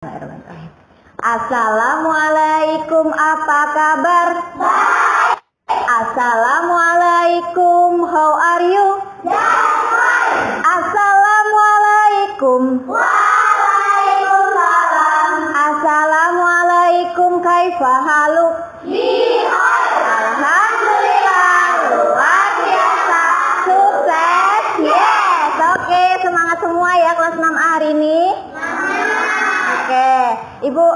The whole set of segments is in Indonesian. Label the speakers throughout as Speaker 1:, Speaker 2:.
Speaker 1: Assalamualaikum, apa kabar? Baik. Assalamualaikum, how are you? Assalamualaikum. Waalaikumsalam. Assalamualaikum, kaifa haluk? Alhamdulillah, luar biasa, sukses, yes. Oke, semangat semua ya kelas 6A hari ini. Oke, Ibu,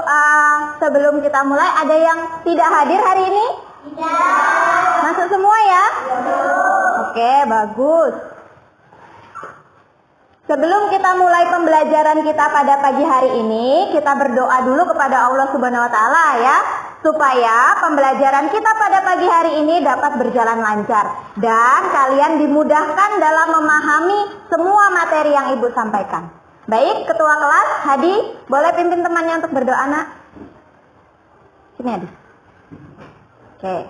Speaker 1: sebelum kita mulai, ada yang tidak hadir hari ini? Tidak. Masuk semua ya? Oke, bagus. Sebelum kita mulai pembelajaran kita pada pagi hari ini, kita berdoa dulu kepada Allah Subhanahu wa Ta'ala ya, supaya pembelajaran kita pada pagi hari ini dapat berjalan lancar dan kalian dimudahkan dalam memahami semua materi yang Ibu sampaikan. Baik, ketua kelas, Hadi, boleh pimpin temannya untuk berdoa, nak? Sini, Hadi. Oke.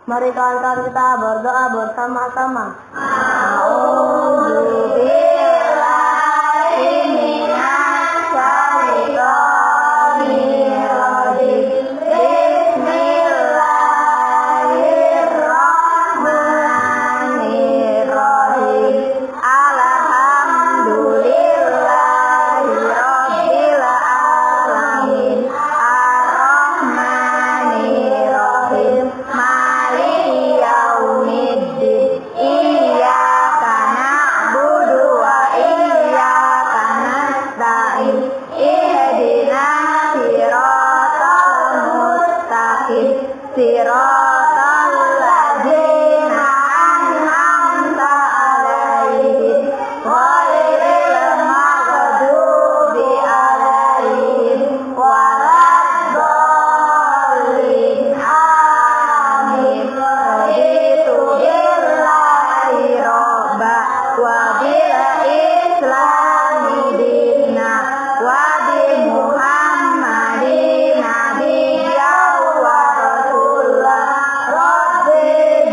Speaker 1: Mari kawan-kawan kita berdoa bersama-sama. A'udzubillahi minasyaitonir rajim. Bismillahirrahmanirrahim. Alhamdulillahirabbil alamin. Ar-Rahmanirrahim. Maliki yaumiddin. Iyyaka na'budu wa iyyaka nasta'in. Ihdinas siratal mustaqim. Siratal ladzina an'amta 'alaihim ghairil maghdubi 'alaihim waladdallin. Amin. Raditu billahi robba wa bil islami dina wa bi Muhammadin nabiyya wa rasulullah. Rabbi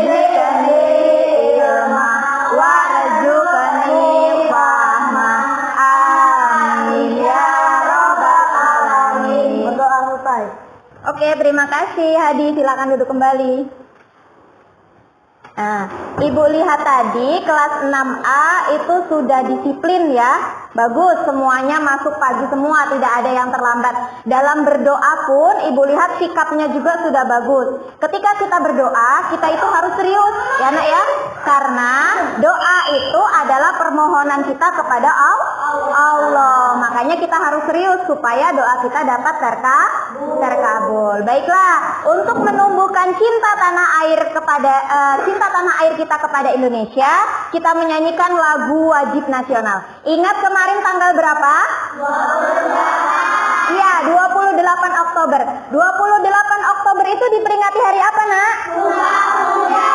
Speaker 1: zidni ilma warzuqni fahma. Amin ya rabbal alamin. Berdoa selesai. Oke, terima kasih Hadi, silakan duduk kembali. Nah, Ibu lihat tadi kelas 6A itu sudah disiplin ya. Bagus, semuanya masuk pagi semua, tidak ada yang terlambat. Dalam berdoa pun Ibu lihat sikapnya juga sudah bagus. Ketika kita berdoa, kita itu harus serius ya nak ya. Karena doa itu adalah permohonan kita kepada Allah. Makanya kita harus serius supaya doa kita dapat terkabul. Baiklah, untuk menumbuhkan cinta tanah air kita kepada Indonesia, kita menyanyikan lagu wajib nasional. Ingat kemarin tanggal berapa? 28. Iya, 28 Oktober. 28 Oktober itu diperingati hari apa, nak? Sumpah Pemuda.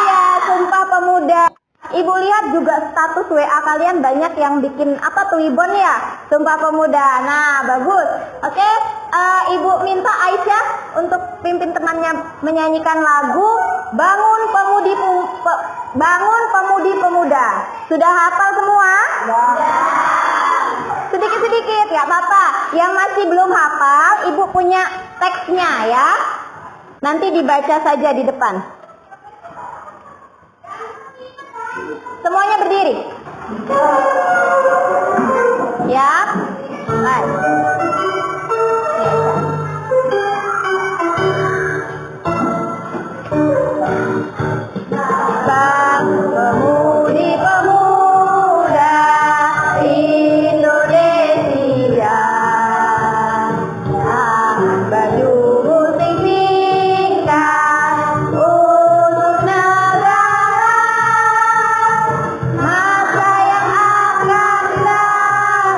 Speaker 1: Iya, Sumpah Pemuda. Ibu lihat juga status WA kalian banyak yang bikin apa tuh Ibon ya? Sumpah Pemuda. Nah, bagus. Oke, Ibu minta Aisyah untuk pimpin temannya menyanyikan lagu Bangun Pemudi Pemuda. Sudah hafal semua? Sedikit-sedikit, ya apa-apa. Yang masih belum hafal, Ibu punya teksnya ya. Nanti dibaca saja di depan. Semuanya berdiri. Ya, baik. Pemudi pemuda Indonesia, baju putih singkat untuk negara, masa yang akan datang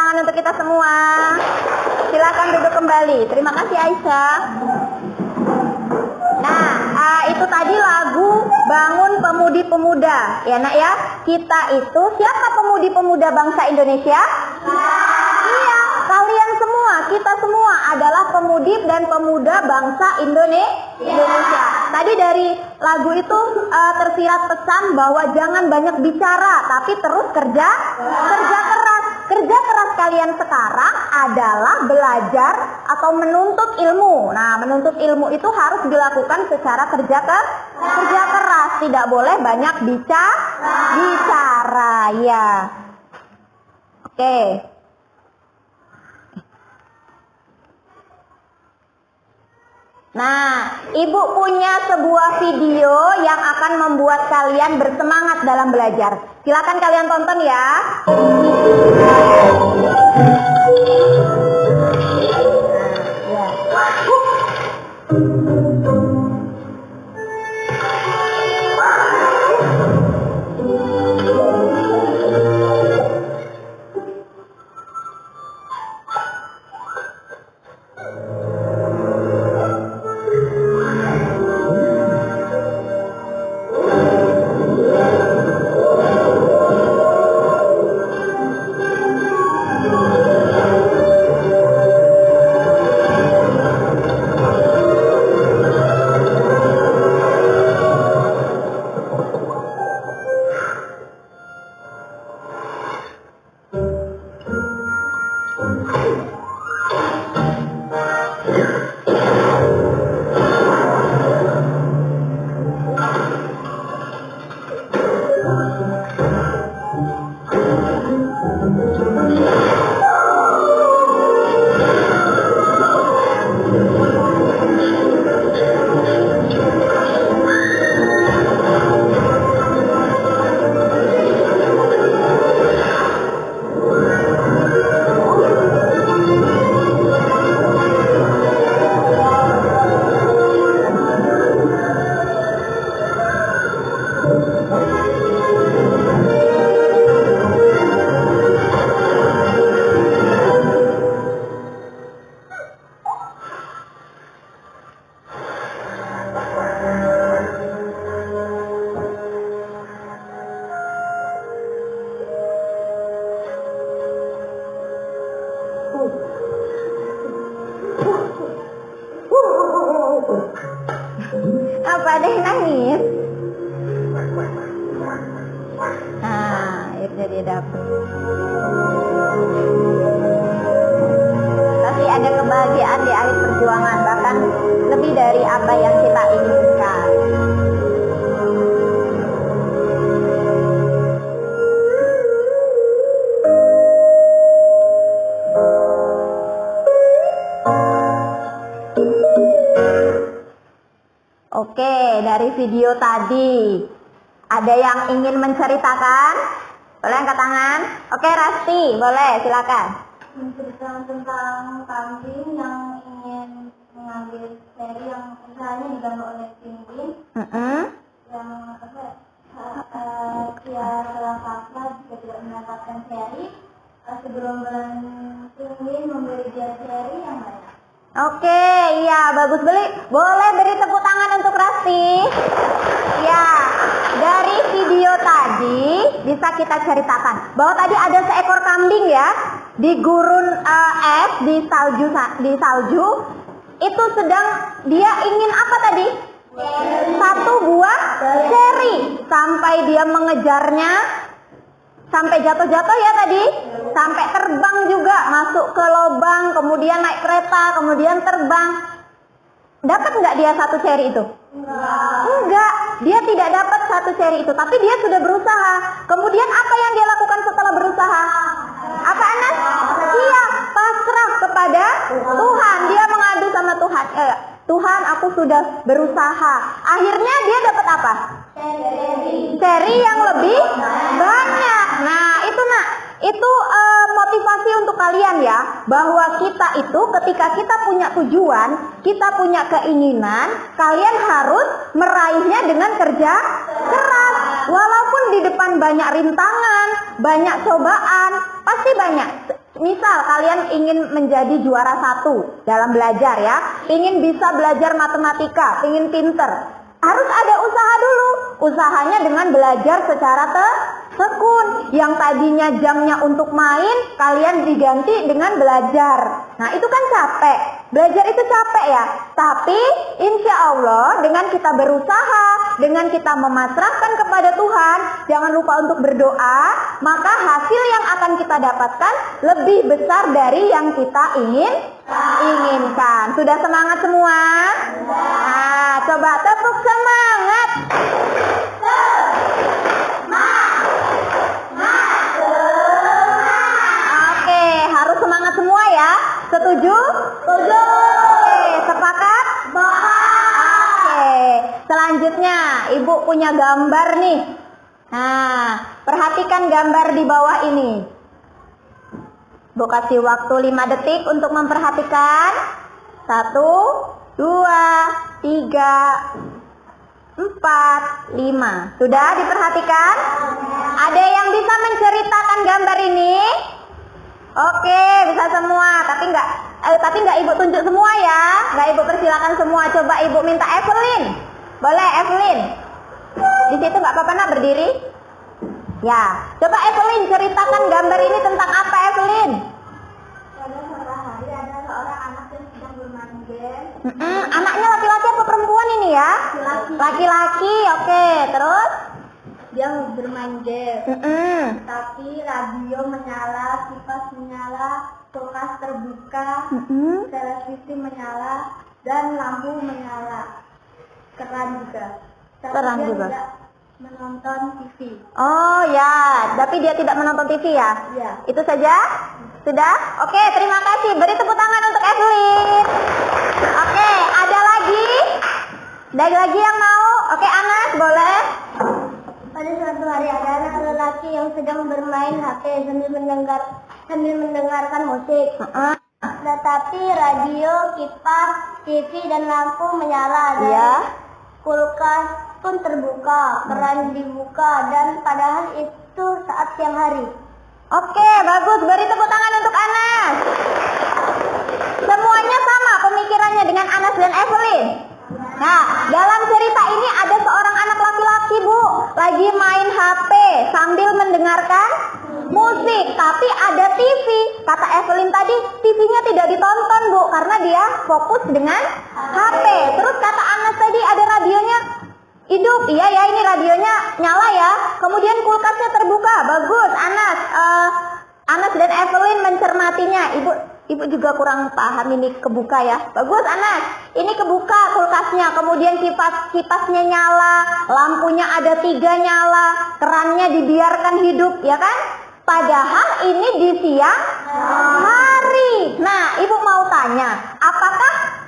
Speaker 1: tangan untuk kita semua. Silakan duduk kembali. Terima kasih Aisyah. Nah, itu tadi lagu Bangun Pemudi-Pemuda. Ya nak ya, kita itu siapa pemudi-pemuda bangsa Indonesia? Iya, kalian semua, kita semua adalah pemudi dan pemuda bangsa Indonesia. Tadi dari lagu itu tersirat pesan bahwa jangan banyak bicara, tapi terus kerja keras. Kerja keras kalian sekarang adalah belajar atau menuntut ilmu. Nah, menuntut ilmu itu harus dilakukan secara kerja keras. Tidak boleh banyak bicara, ya. Oke. Nah, Ibu punya sebuah video yang akan membuat kalian bersemangat dalam belajar. Silakan kalian tonton ya. Apa ada yang nangis? Nah, akhirnya dia dapet. Tapi ada kebahagiaan di akhir perjuangan, bahkan lebih dari apa yang kita inginkan. Oke, dari video tadi ada yang ingin menceritakan? Boleh angkat tangan? Oke, Rasti, boleh, silakan.
Speaker 2: Menceritakan tentang kambing yang ingin mengambil seri yang usahanya diganggu oleh penguin. Yang dia telah pasrah jika tidak mendapatkan seri. Segerombolan penguin memberi dia seri yang banyak.
Speaker 1: Oke, iya bagus. Boleh beri tepuk tangan untuk Rasti. Ya, dari video tadi bisa kita ceritakan bahwa tadi ada seekor kambing ya di gurun es di salju itu sedang dia ingin apa tadi? Satu buah seri sampai dia mengejarnya sampai jatuh-jatuh ya tadi, sampai terbang juga, masuk ke lubang, kemudian naik kereta, kemudian terbang. Dapat nggak dia satu seri itu? Enggak, dia tidak dapat satu seri itu, tapi dia sudah berusaha. Kemudian apa yang dia lakukan setelah berusaha? Apa Anas? Iya, pasrah kepada Tuhan. Dia mengadu sama Tuhan. Tuhan, aku sudah berusaha. Akhirnya dia dapat apa? Seri yang lebih banyak. Nah, itu motivasi untuk kalian ya, bahwa kita itu ketika kita punya tujuan, kita punya keinginan, kalian harus meraihnya dengan kerja keras. Walaupun di depan banyak rintangan, banyak cobaan, pasti banyak. Misal kalian ingin menjadi juara 1 dalam belajar ya, ingin bisa belajar matematika, ingin pinter, harus ada usaha dulu. Usahanya dengan belajar secara tekun. Yang tadinya jamnya untuk main, kalian diganti dengan belajar. Nah itu kan capek. Belajar itu capek ya. Tapi insya Allah dengan kita berusaha, dengan kita memasrahkan kepada Tuhan, jangan lupa untuk berdoa, maka hasil yang akan kita dapatkan lebih besar dari yang kita inginkan. Sudah semangat semua? Nah, coba tepuk semangat. Oke, harus semangat semua ya. Setuju? Setuju. Oke, sepakat? Oke, selanjutnya Ibu punya gambar nih. Nah, perhatikan gambar di bawah ini. Bu kasih waktu 5 detik untuk memperhatikan. 1, 2, 3, 4, 5. Sudah diperhatikan? Ada yang bisa menceritakan gambar ini? Oke, bisa semua. Tapi nggak Ibu tunjuk semua ya. Nggak Ibu persilakan semua. Coba Ibu minta Evelyn. Boleh Evelyn? Di situ nggak apa-apa nak berdiri? Ya. Coba Evelyn ceritakan gambar ini tentang apa Evelyn?
Speaker 2: Pada suatu hari ada seorang anak yang sedang bermain game.
Speaker 1: Anaknya laki-laki apa perempuan ini ya? Laki-laki, oke. Terus?
Speaker 2: Dia bermain game. Tapi radio menyala, kipas menyala, kulkas terbuka, televisi menyala, dan lampu menyala. Keran juga. Tapi
Speaker 1: Keran
Speaker 2: dia
Speaker 1: juga.
Speaker 2: tidak menonton TV.
Speaker 1: Oh ya, tapi dia tidak menonton TV ya?
Speaker 2: Iya.
Speaker 1: Itu saja? Sudah? Oke, terima kasih. Beri tepuk tangan untuk Evelyn. Oke, ada lagi? Ada lagi yang mau? Oke, Anas, boleh?
Speaker 2: Pada suatu hari ada anak lelaki yang sedang bermain HP sambil mendengarkan musik. Tetapi radio, kipas, TV dan lampu menyala dan
Speaker 1: Iya.
Speaker 2: kulkas pun terbuka, keran dibuka dan padahal itu saat siang hari.
Speaker 1: Oke, bagus. Beri tepuk tangan untuk Anas. Semuanya sama pemikirannya dengan Anas dan Evelyn. Nah, dalam cerita ini ada seorang anak laki-laki, Bu, lagi main HP sambil mendengarkan musik, tapi ada TV. Kata Evelyn tadi, TV-nya tidak ditonton, Bu, karena dia fokus dengan HP. Terus kata Anas tadi ada radionya hidup. Iya ya, ini radionya nyala ya. Kemudian kulkasnya terbuka. Bagus, Anas. Anas dan Evelyn mencermatinya. Ibu juga kurang paham ini kebuka ya. Bagus Anas. Ini kebuka kulkasnya. Kemudian kipasnya nyala. Lampunya ada 3 nyala. Kerannya dibiarkan hidup, ya kan? Padahal ini di siang hari. Nah, Ibu mau tanya, apakah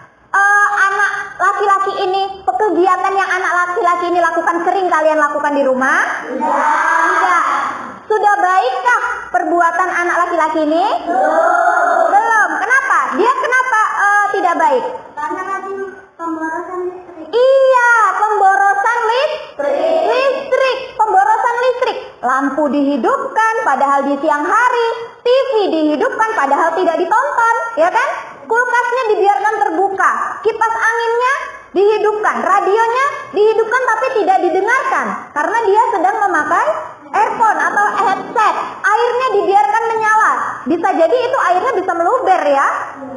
Speaker 1: anak laki-laki ini, kegiatan yang anak laki-laki ini lakukan sering kalian lakukan di rumah? Tidak. Sudah baikkah perbuatan anak laki-laki ini? Belum. Kenapa? Dia kenapa tidak baik?
Speaker 2: Karena tadi pemborosan listrik.
Speaker 1: Iya, pemborosan listrik. Pemborosan listrik. Lampu dihidupkan padahal di siang hari. TV dihidupkan padahal tidak ditonton, ya kan? Kulkasnya dibiarkan terbuka. Kipas anginnya dihidupkan. Radionya dihidupkan tapi tidak didengarkan. Karena dia sedang memakai earphone atau headset. Airnya dibiarkan menyala. Bisa jadi itu airnya bisa meluber ya.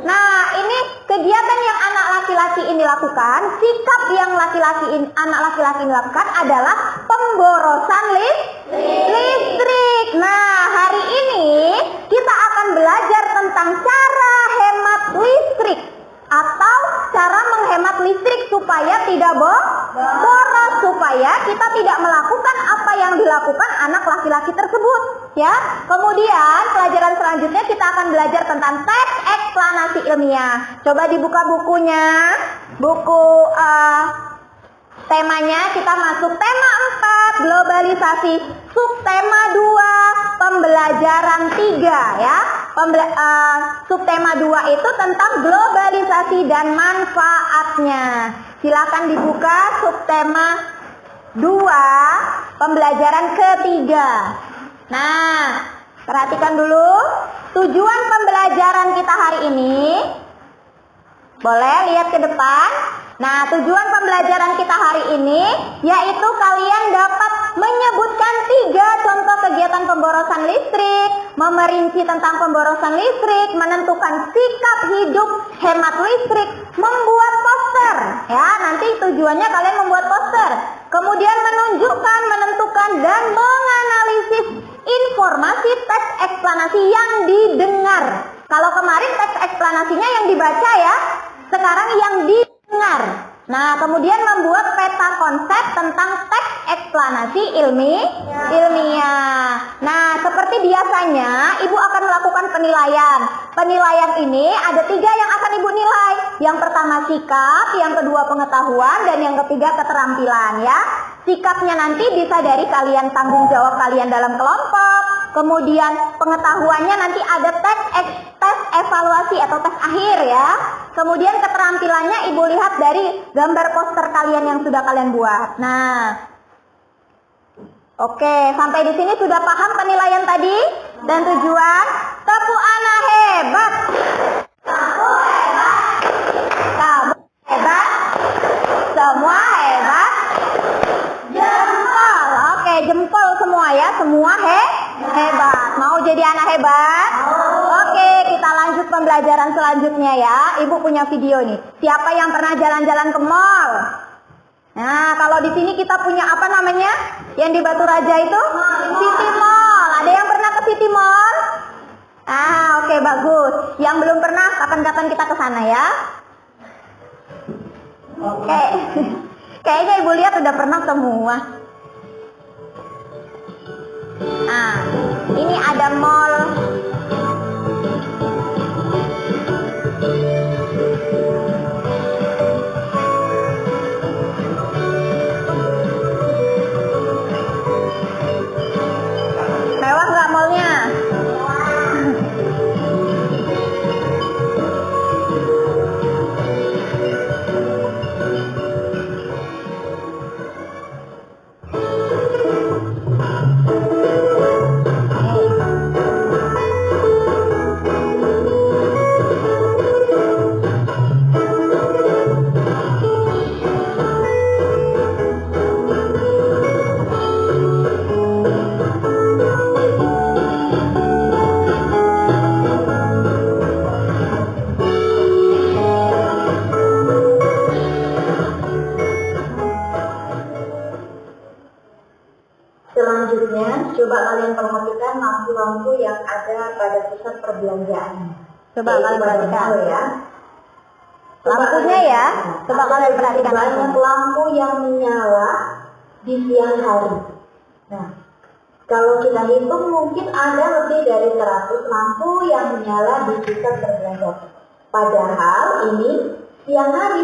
Speaker 1: Nah, ini kegiatan yang anak laki-laki ini lakukan, sikap yang anak laki-laki ini lakukan adalah pemborosan listrik. Nah, hari ini kita akan belajar tentang cara hemat listrik atau cara menghemat listrik supaya tidak boros, supaya kita tidak melakukan apa yang dilakukan anak laki-laki tersebut, ya. Kemudian pelajaran selanjutnya kita akan belajar tentang teks eksplanasi ilmiah. Coba dibuka bukunya, buku temanya kita masuk tema 4 globalisasi, subtema 2 pembelajaran 3 ya. Subtema 2 itu tentang globalisasi dan manfaatnya. Silakan dibuka subtema 2 pembelajaran ketiga. Nah, perhatikan dulu. tujuan pembelajaran kita hari ini, boleh lihat ke depan. Nah, tujuan pembelajaran kita hari ini yaitu kalian dapat menyebutkan 3 contoh kegiatan pemborosan listrik, memerinci tentang pemborosan listrik, menentukan sikap hidup hemat listrik, membuat poster. Ya, nanti tujuannya kalian membuat poster. Kemudian menunjukkan, menentukan, dan menganalisis informasi teks eksplanasi yang didengar. Kalau kemarin teks eksplanasinya yang dibaca ya, sekarang yang didengar. Nah, kemudian membuat peta konsep tentang teks eksplanasi ilmiah. Nah, seperti biasanya Ibu akan melakukan penilaian. Penilaian ini ada 3 yang akan Ibu nilai. Yang pertama sikap, yang kedua pengetahuan, dan yang ketiga keterampilan ya. Sikapnya nanti bisa dari kalian tanggung jawab kalian dalam kelompok. Kemudian pengetahuannya nanti ada tes evaluasi atau tes akhir ya. Kemudian keterampilannya Ibu lihat dari gambar poster kalian yang sudah kalian buat. Nah, oke, sampai di sini sudah paham penilaian tadi dan tujuan? Tepuk anak hebat. Aku hebat. Kamu hebat. Semua hebat. Jempol. Oke, jempol semua ya. Semua hebat. Mau jadi anak hebat? Oke, kita lanjut pembelajaran selanjutnya ya. Ibu punya video nih. Siapa yang pernah jalan-jalan ke mall? Nah, kalau di sini kita punya apa namanya? Yang di Batu Raja itu? City Mall. Ada yang pernah ke City Mall? Ah, oke, bagus. Yang belum pernah, kapan-kapan kita ke sana ya. Oke. Kayaknya Ibu lihat udah pernah semua. Nah, ini ada mall. Mewah nggak mallnya? Selanjutnya, coba kalian perhatikan lampu-lampu yang ada pada pusat perbelanjaan. Coba kalian perhatikan ya. Lampunya ya, coba kalian perhatikan. Banyak lampu yang menyala di siang hari. Nah, kalau kita hitung mungkin ada lebih dari 100 lampu yang menyala di pusat perbelanjaan. Padahal ini siang hari.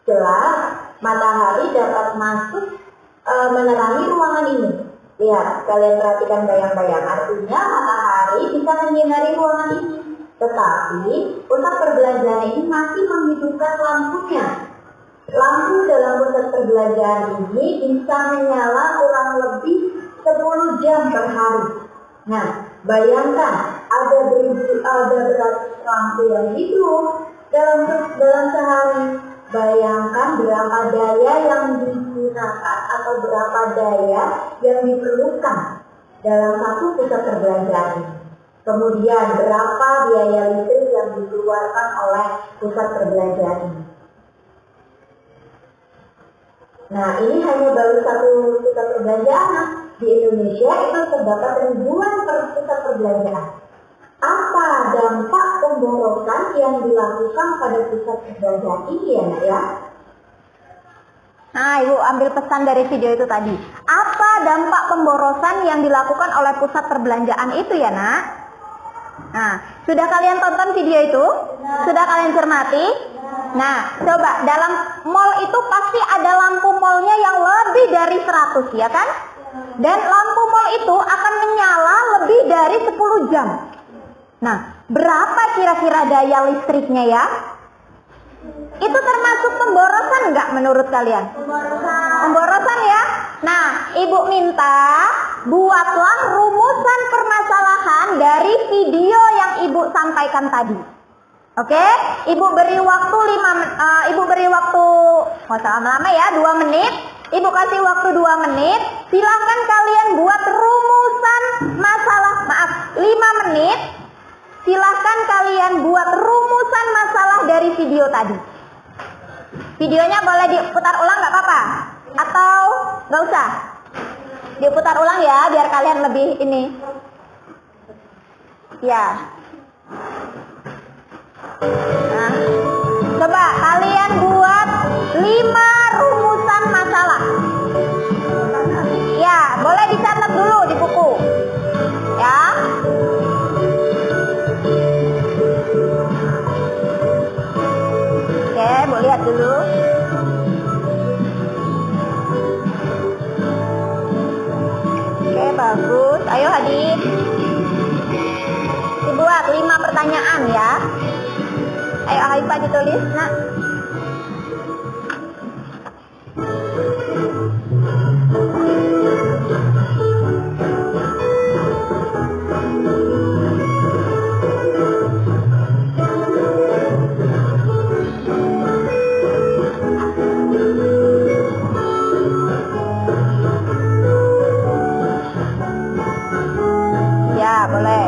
Speaker 1: Jelas matahari dapat masuk menerangi ruangan ini. Lihat, kalian perhatikan bayang-bayang. Artinya matahari bisa menyinari ruangan ini. Tetapi pusat perbelanjaan ini masih menghidupkan lampunya. Lampu dalam pusat perbelanjaan ini bisa menyala kurang lebih 10 jam per hari. Nah, bayangkan ada beratus lampu yang hidup dalam sehari. Bayangkan berapa daya yang digunakan atau berapa daya yang diperlukan dalam satu pusat perbelanjaan. Kemudian berapa biaya listrik yang dikeluarkan oleh pusat perbelanjaan ini. Nah, ini hanya baru satu pusat perbelanjaan. Di Indonesia itu terdapat ribuan pusat perbelanjaan. Apa dampak pemborosan yang dilakukan pada pusat perbelanjaan ini ya Nak ya? Nah, Ibu ambil pesan dari video itu tadi. Apa dampak pemborosan yang dilakukan oleh pusat perbelanjaan itu ya Nak? Nah, sudah kalian tonton video itu? Sudah kalian cermati? Nah, coba dalam mall itu pasti ada lampu mallnya yang lebih dari 100 ya kan? Dan lampu mall itu akan menyala lebih dari 10 jam. Nah, berapa kira-kira daya listriknya ya? Itu termasuk pemborosan nggak menurut kalian? Pemborosan ya? Nah, Ibu minta buatlah rumusan permasalahan dari video yang Ibu sampaikan tadi. Oke, Ibu beri waktu nggak usah lama-lama ya, 2 menit. Ibu kasih waktu 2 menit. Silahkan kalian buat rumusan masalah, 5 menit. Silahkan kalian buat rumusan masalah dari video tadi. Videonya boleh diputar ulang nggak apa-apa? Atau nggak usah? Diputar ulang ya, biar kalian lebih ini. Ya. Nah, coba kalian buat 5 rumusan masalah. Ya, boleh dicatat dulu di buku. Ya. Oke, Bu lihat dulu. Oke, bagus. Ayo Hadid. Dibuat 5 pertanyaan ya. Ayo Haifah ditulis, nak. Ya, boleh.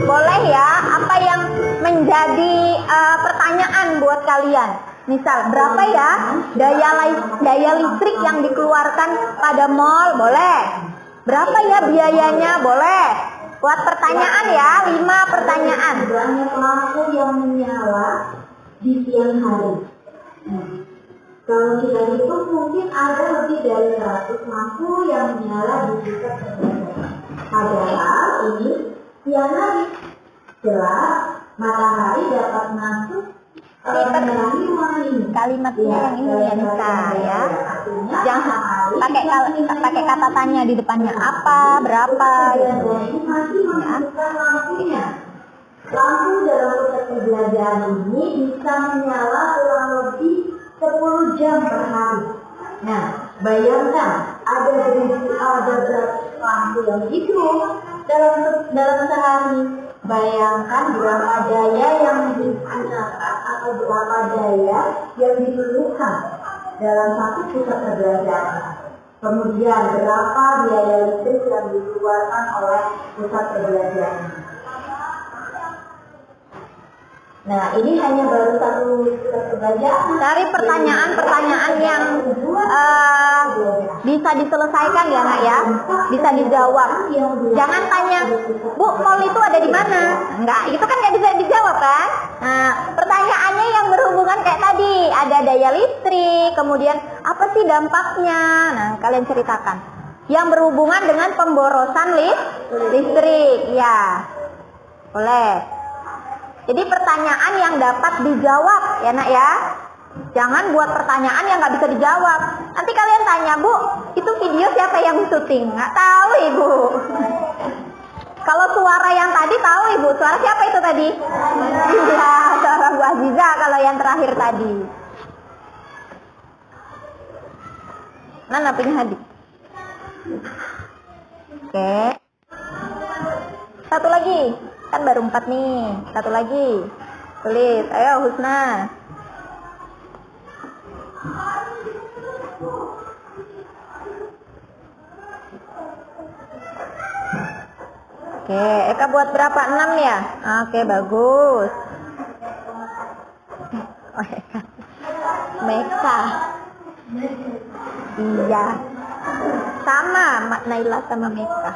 Speaker 1: Boleh ya, apa yang menjadi pertanyaan buat kalian? Misal, berapa ya daya listrik yang dikeluarkan pada mall? Boleh. Berapa ya biayanya? Boleh. Buat pertanyaan ya, 5 pertanyaan.
Speaker 3: Banyak lampu yang menyala di siang hari. Kalau kita hitung mungkin ada lebih dari 100 lampu yang menyala di pusat perbelanjaan. Padahal ini siang hari. Jelas matahari dapat masuk menerangi ruangan ini.
Speaker 1: Kalimatnya yang ini ya Nisa ya. Jangan pakai kata tanya di depannya, apa, berapa gitu.
Speaker 3: Masih menunjukkan lampunya. Lampu dalam pusat perbelanjaan ini bisa menyala kurang lebih 10 jam per hari. Nah, bayangkan ada berapa lampu yang hidup dalam sehari. Bayangkan berapa daya yang digunakan atau berapa daya yang diperlukan dalam satu pusat perbelanjaan. Kemudian berapa biaya listrik yang dikeluarkan oleh pusat perbelanjaan. Nah, ini hanya baru satu pusat perbelanjaan.
Speaker 1: Cari pertanyaan-pertanyaan yang bisa diselesaikan ya nak ya, bisa dijawab. Jangan tanya, Bu, mall itu ada di mana? Enggak, itu kan nggak bisa dijawab kan? Nah, pertanyaannya yang berhubungan kayak tadi, ada daya listrik, kemudian apa sih dampaknya? Nah, kalian ceritakan. Yang berhubungan dengan pemborosan listrik, ya, boleh. Jadi pertanyaan yang dapat dijawab ya nak ya. Jangan buat pertanyaan yang nggak bisa dijawab. Nanti kalian tanya, Bu, itu video siapa yang syuting? Nggak tahu Ibu. Kalau suara yang tadi tahu Ibu, suara siapa itu tadi? Iya, suara Bu Aziza kalau yang terakhir tadi. Mana punya Hadi? Oke. Satu lagi. Kan baru 4 nih. Satu lagi. Tulis. Ayo Husna. Oke, Eka buat berapa? 6 ya? Oke, bagus. Oh, Eka. Meka. Iya. Sama, Naila sama Meka.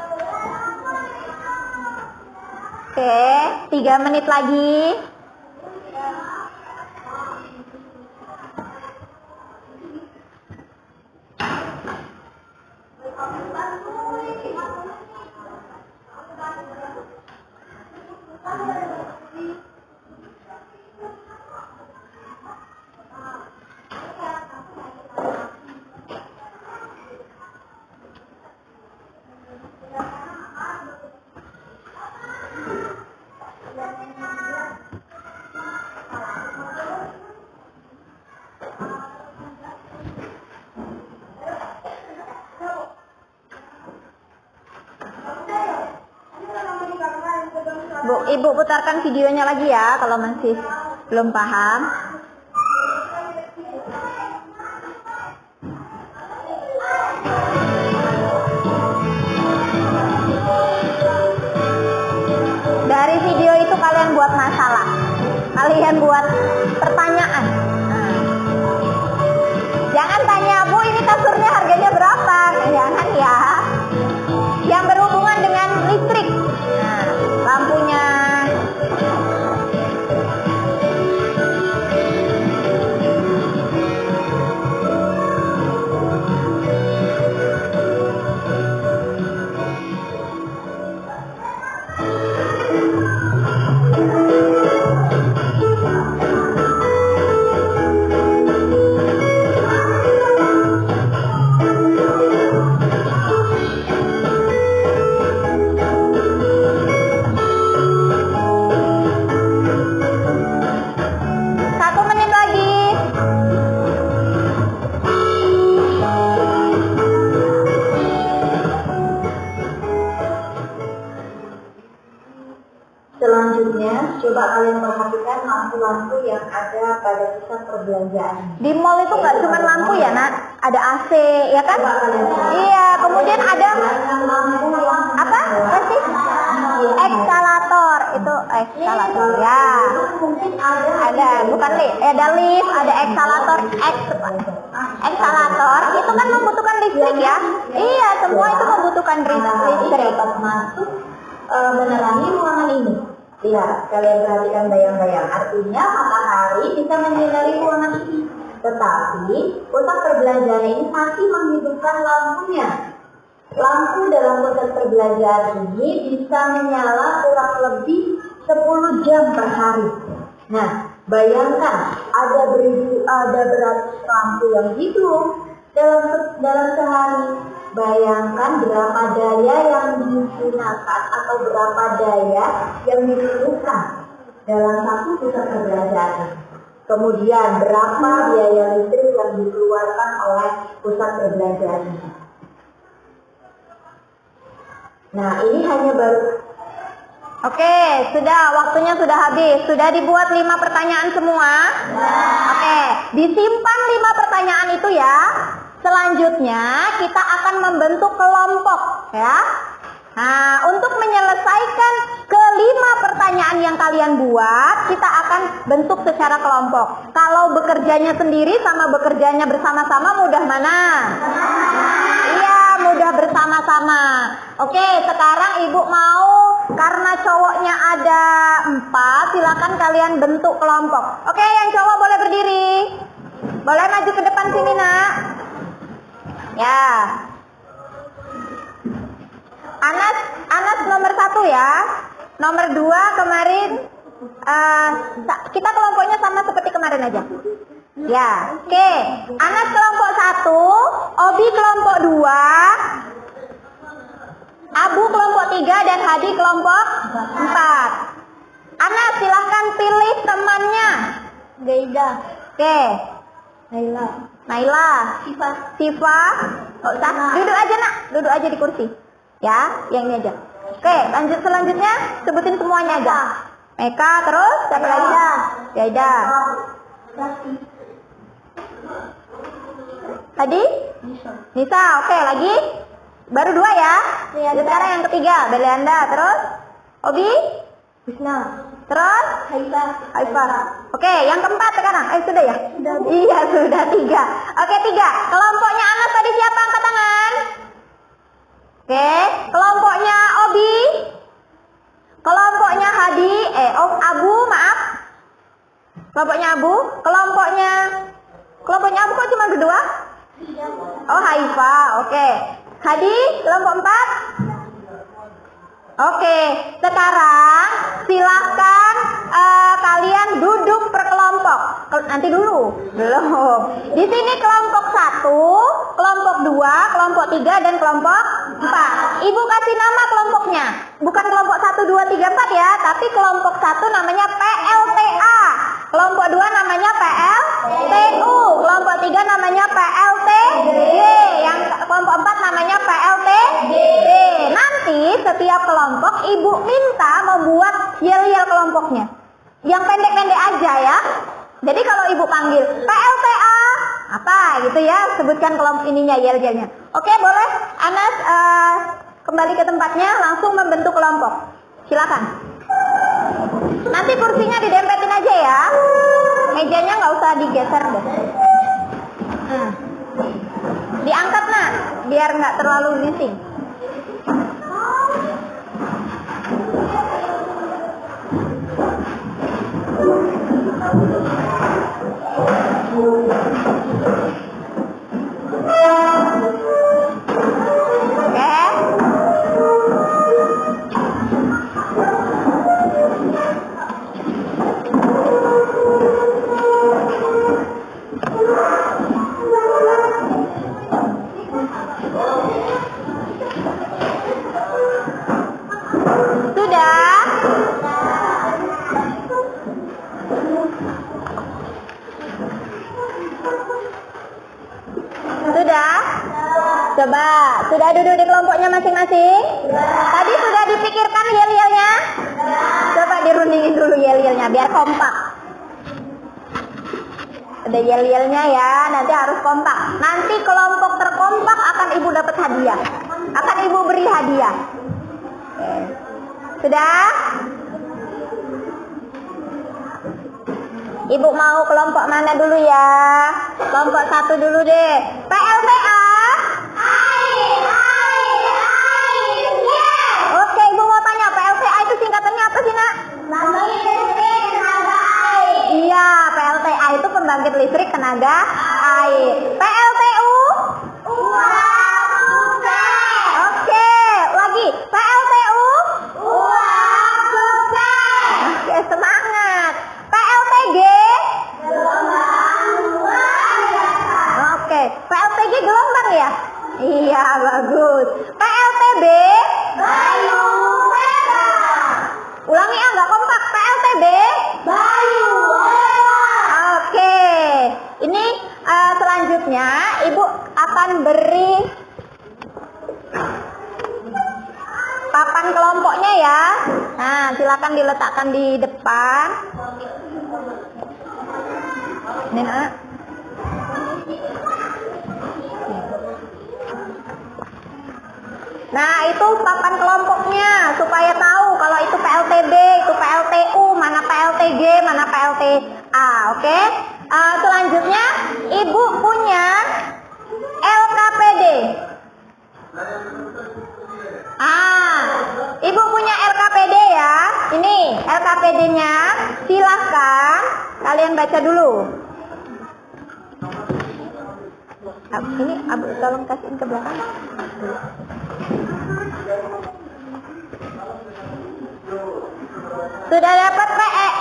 Speaker 1: Oke, 3 menit lagi. Ibu putarkan videonya lagi ya kalau masih belum paham. Dari video itu kalian buat masalah, kalian buat pertanyaan. Jangan tanya, Bu, ini kasurnya harganya berapa? Jangan ya. Yang berhubungan dengan listrik. Nah, lampunya.
Speaker 3: Selanjutnya, coba kalian perhatikan lampu-lampu yang ada pada pusat perbelanjaan.
Speaker 1: Di mall itu nggak cuma lampu ya, Nak? Ada AC, ya kan?
Speaker 3: Coba kalian perhatikan.
Speaker 1: Iya, kemudian ada
Speaker 3: lampu yang
Speaker 1: apa? Apa sih? Ekskalator. Itu ekskalator. Ya.
Speaker 3: mungkin
Speaker 1: Ada, bukan lift. Ada lift, ada ekskalator. Ekskalator itu kan membutuhkan listrik ya? Iya, semua itu membutuhkan listrik.
Speaker 3: dapat masuk menerangi ruangan ini. Lihat, kalian perhatikan bayang-bayang. Artinya matahari bisa menyinari ruangan ini. Tetapi pusat perbelanjaan ini masih menghidupkan lampunya. Lampu dalam pusat perbelanjaan ini bisa menyala kurang lebih 10 jam per hari. Nah, bayangkan ada beratus lampu yang hidup dalam sehari. Bayangkan berapa daya yang digunakan atau berapa daya yang diperlukan dalam satu pusat perbelanjaan. Kemudian berapa biaya listrik yang dikeluarkan oleh pusat perbelanjaan ini. Nah, ini hanya baru.
Speaker 1: Oke, waktunya sudah habis. Sudah dibuat 5 pertanyaan semua? Oke, disimpan 5 pertanyaan itu ya. Selanjutnya kita akan membentuk kelompok ya. Nah, untuk menyelesaikan ke-5 pertanyaan yang kalian buat, kita akan bentuk secara kelompok. Kalau bekerjanya sendiri sama bekerjanya bersama-sama, mudah mana? Iya, mudah bersama-sama. Oke, sekarang Ibu mau, karena cowoknya ada 4, silakan kalian bentuk kelompok. Oke, yang cowok boleh berdiri. Boleh maju ke depan sini, Nak. Ya. Anas nomor 1 ya. Nomor 2 kemarin kita kelompoknya sama seperti kemarin aja. Ya. Oke. Anas kelompok 1, Obi kelompok 2, Abu kelompok 3 dan Hadi kelompok 4. Anas silahkan pilih temannya.
Speaker 2: Gaida.
Speaker 1: Oke.
Speaker 2: Naila.
Speaker 1: Siva. Oh, duduk aja, Nak. Duduk aja di kursi. Ya, yang ini aja. Oke, lanjut selanjutnya sebutin semuanya aja. Meka, terus siapa lagi? Gaida. Tadi? Nisa. Oke, lagi? Baru 2 ya? Sekarang yang ketiga, Belianda, terus Obi?
Speaker 2: Bisna.
Speaker 1: Terus? Haifa. Oke, yang keempat sekarang. Sudah ya? Iya, sudah 3. Oke, 3. Kelompoknya Anas tadi siapa? Angkat tangan. Oke, kelompoknya Obi. Kelompoknya Hadi. Abu, maaf. Kelompoknya Abu. Kelompoknya Abu kok cuma berdua? Oh, Haifa. Oke. Hadi, kelompok 4. Oke, sekarang silahkan kalian duduk per kelompok. Nanti dulu, belum. Di sini kelompok 1, kelompok 2, kelompok 3 dan kelompok 4. Ibu kasih nama kelompoknya. Bukan kelompok 1, 2, 3, 4 ya, tapi kelompok 1 namanya PLTA. Kelompok 2 namanya PLTU. Kelompok 3 namanya PLTG. Yang kelompok 4 namanya PLTB. Nanti setiap kelompok Ibu minta membuat kelompoknya. Yang pendek-pendek aja ya. Jadi kalau ibu panggil PLTA apa gitu ya, sebutkan kelompok ininya, yel-yelnya. Oke, boleh Anas kembali ke tempatnya, langsung membentuk kelompok. Silakan. Nanti kursinya didempetin aja ya. Mejanya nggak usah digeser deh. Diangkat nak, biar nggak terlalu bising. Coba, sudah duduk di kelompoknya masing-masing? Tadi sudah dipikirkan yel-yelnya? Coba dirundingin dulu yel-yelnya biar kompak. Ada yel-yelnya ya, nanti harus kompak. Nanti kelompok terkompak akan ibu dapat hadiah. Akan ibu beri hadiah. Sudah? Ibu mau kelompok mana dulu ya? Kelompok 1 dulu deh. PLTA. Oke, ibu mau tanya PLTA itu singkatannya apa sih nak? Iya, PLTA itu pembangkit listrik tenaga air. PLTU? Oke, lagi PLTU? Oke, semangat. PLTG? Oke, PLTG gelombang ya? Iya, bagus. PLTB? Ulangi ah, nggak kompak. PLTB? Oke, ini selanjutnya ibu akan beri papan kelompoknya ya. Nah, silakan diletakkan di depan. Ini nak. Nah, itu papan kelompoknya supaya tahu kalau itu PLTB, itu PLTU, mana PLTG, mana PLTA, oke? Selanjutnya, ibu punya LKPD. Ibu punya LKPD ya. Ini LKPD-nya, silahkan kalian baca dulu. Ini Abu tolong kasihin ke belakang. Sudah dapat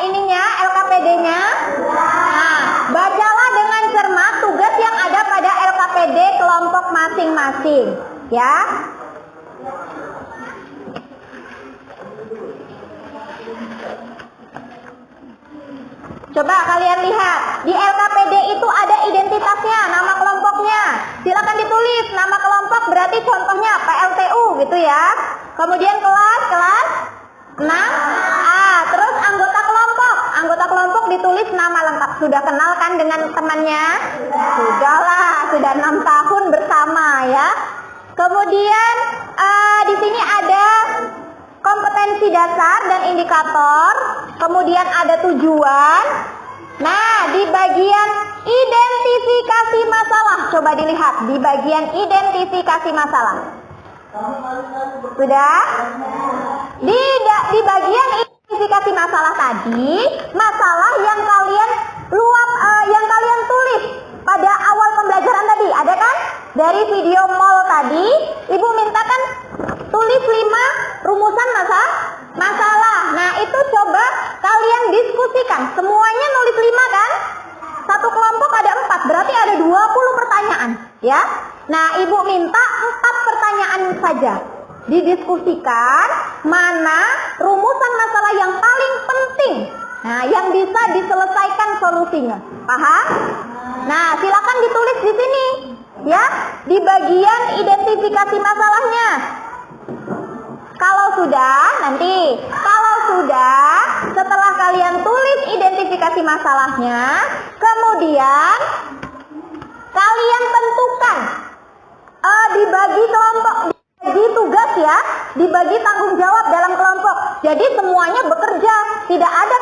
Speaker 1: ininya LKPD-nya? Nah, bacalah dengan cermat tugas yang ada pada LKPD kelompok masing-masing, ya. Coba kalian lihat, di LKPD itu ada identitasnya, nama kelompoknya. Silakan ditulis nama kelompok, berarti contohnya PLTU gitu ya. Kemudian kelas 6A, terus anggota kelompok ditulis nama lengkap. Sudah kenal kan dengan temannya? Sudahlah, sudah 6 tahun bersama ya. Kemudian di sini ada kompetensi dasar dan indikator, kemudian ada tujuan. Nah, di bagian identifikasi masalah, coba dilihat di bagian identifikasi masalah. Sudah? Di bagian identifikasi masalah tadi, masalah yang kalian tulis pada awal pembelajaran tadi, ada kan? Dari video mall tadi, ibu mintakan tulis 5 rumusan masalah. Nah, itu coba kalian diskusikan. Semuanya nulis 5 kan? Satu kelompok ada 4, berarti ada 20 pertanyaan, ya. Nah, ibu minta 4 pertanyaan saja. Didiskusikan mana rumusan masalah yang paling penting. Nah, yang bisa diselesaikan solusinya. Paham? Nah, silakan ditulis di sini, ya, di bagian identifikasi masalahnya. Kalau sudah, setelah kalian tulis identifikasi masalahnya, kemudian kalian tentukan dibagi kelompok, dibagi tugas ya, dibagi tanggung jawab dalam kelompok. Jadi semuanya bekerja, tidak ada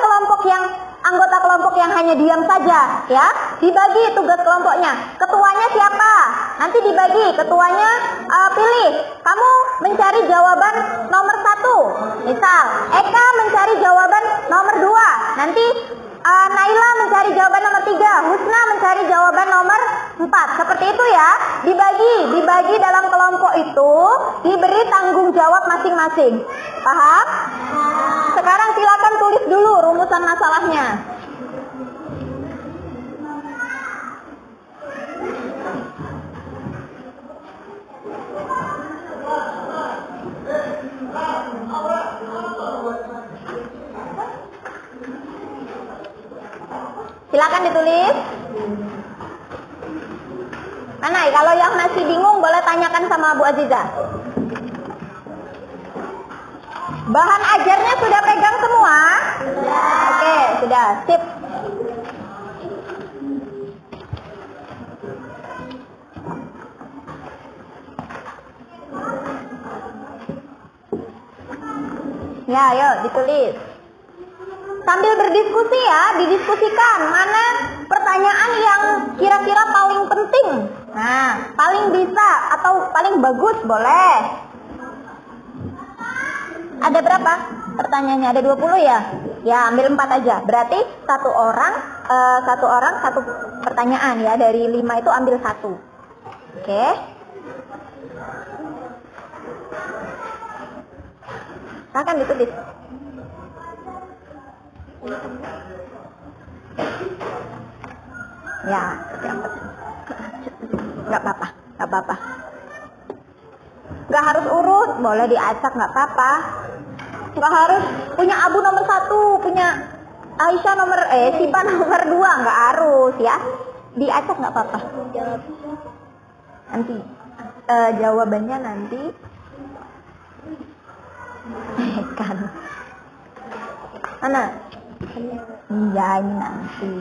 Speaker 1: anggota kelompok yang hanya diam saja ya. Dibagi tugas kelompoknya. Ketuanya siapa? Nanti dibagi. Ketuanya pilih. Kamu mencari jawaban nomor 1. Misal Eka mencari jawaban nomor 2. Nanti Naila mencari jawaban nomor 3. Husna mencari jawaban nomor 4. Seperti itu ya. Dibagi dalam kelompok itu, diberi tanggung jawab masing-masing. Paham? Sekarang silakan tulis dulu rumusan masalahnya. Silakan ditulis. Mana? Kalau yang masih bingung boleh tanyakan sama Bu Aziza. Bahan ajarnya sudah pegang semua? Oke, sudah. Sip. Ya, yuk ditulis. Sambil berdiskusi ya, didiskusikan mana pertanyaan yang kira-kira paling penting. Nah, paling bisa atau paling bagus boleh. Ada berapa pertanyaannya? Ada 20 ya? Ya, ambil 4 aja. Berarti satu orang satu pertanyaan ya. Dari 5 itu ambil 1. Oke. Silakan ditulis. Ya, nggak apa-apa. Nggak harus urut, boleh diacak nggak apa-apa. Nggak harus punya Abu nomor 1, punya Aisyah Sipa nomor 2, nggak harus ya. Diacak nggak apa-apa. Nanti jawabannya nanti kan. Mana? Iya, ini nanti.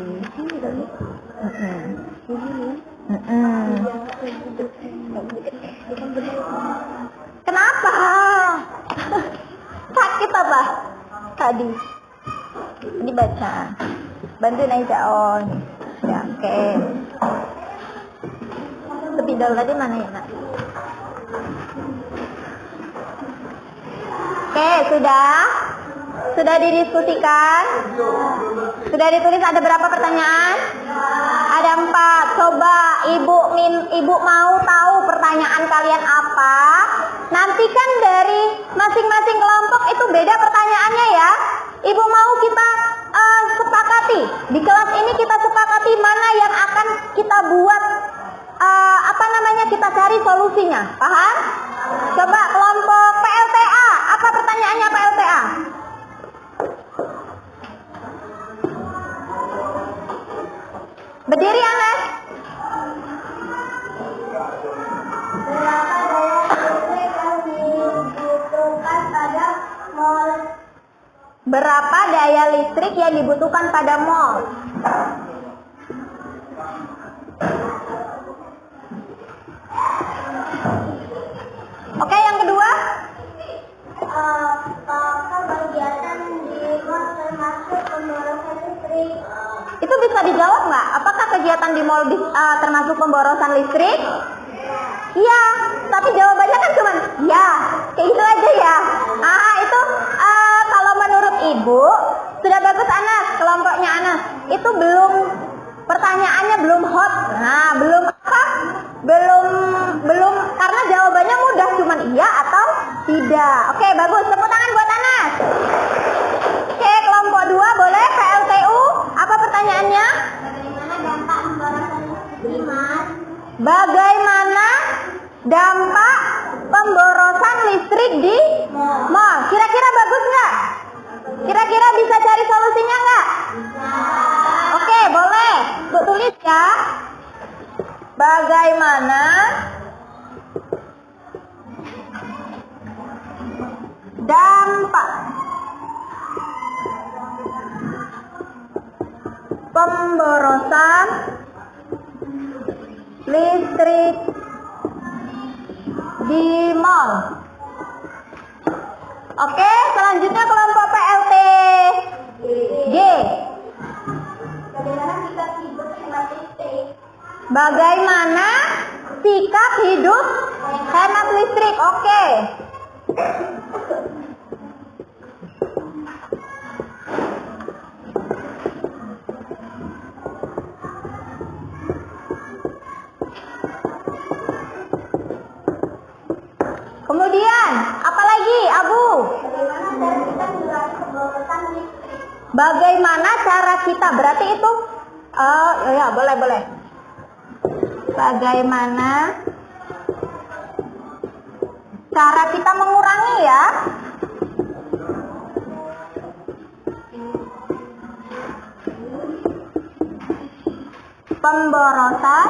Speaker 1: Kenapa? Sakit apa? Tadi dibaca. Bantuin aja. Oh, ya, oke. Spidol tadi mana ya, Nak? Oke, sudah didiskusikan? Sudah ditulis ada berapa pertanyaan? Ada 4. Coba ibu mau tahu pertanyaan kalian apa? Nanti kan dari masing-masing kelompok itu beda pertanyaannya ya. Ibu mau kita sepakati. Di kelas ini kita sepakati mana yang akan kita buat kita cari solusinya. Paham? Coba kelompok PLTA. Apa pertanyaannya PLTA? Berdiri, Anas. Berapa daya listrik yang dibutuhkan pada mall? Oke, yang kedua?
Speaker 2: Apakah kegiatan di mall termasuk pemborosan listrik?
Speaker 1: Itu bisa dijawab nggak? Apakah kegiatan di mall termasuk pemborosan listrik? Iya, tapi jawabannya kan cuma ya, kayak gitu aja ya. Itu kalau menurut ibu sudah bagus Anas, kelompoknya Anas. Itu pertanyaannya belum hot. Nah, belum karena jawabannya mudah, cuma iya atau tidak. Oke, bagus. Tepuk tangan buat Anas. Oke, kelompok 2 boleh PLTU. Apa pertanyaannya? Bagaimana dampak pemborosan listrik di mall? Kira-kira bagus nggak? Kira-kira bisa cari solusinya nggak? Oke, boleh. Untuk tulis ya. Bagaimana dampak di mall. Oke, selanjutnya kelompok PLT G. Bagaimana sikap hidup hemat listrik? Oke. Kemudian, apa lagi, Abu? Bagaimana cara kita? Berarti itu, ya boleh. Bagaimana cara kita mengurangi ya? Pemborosan.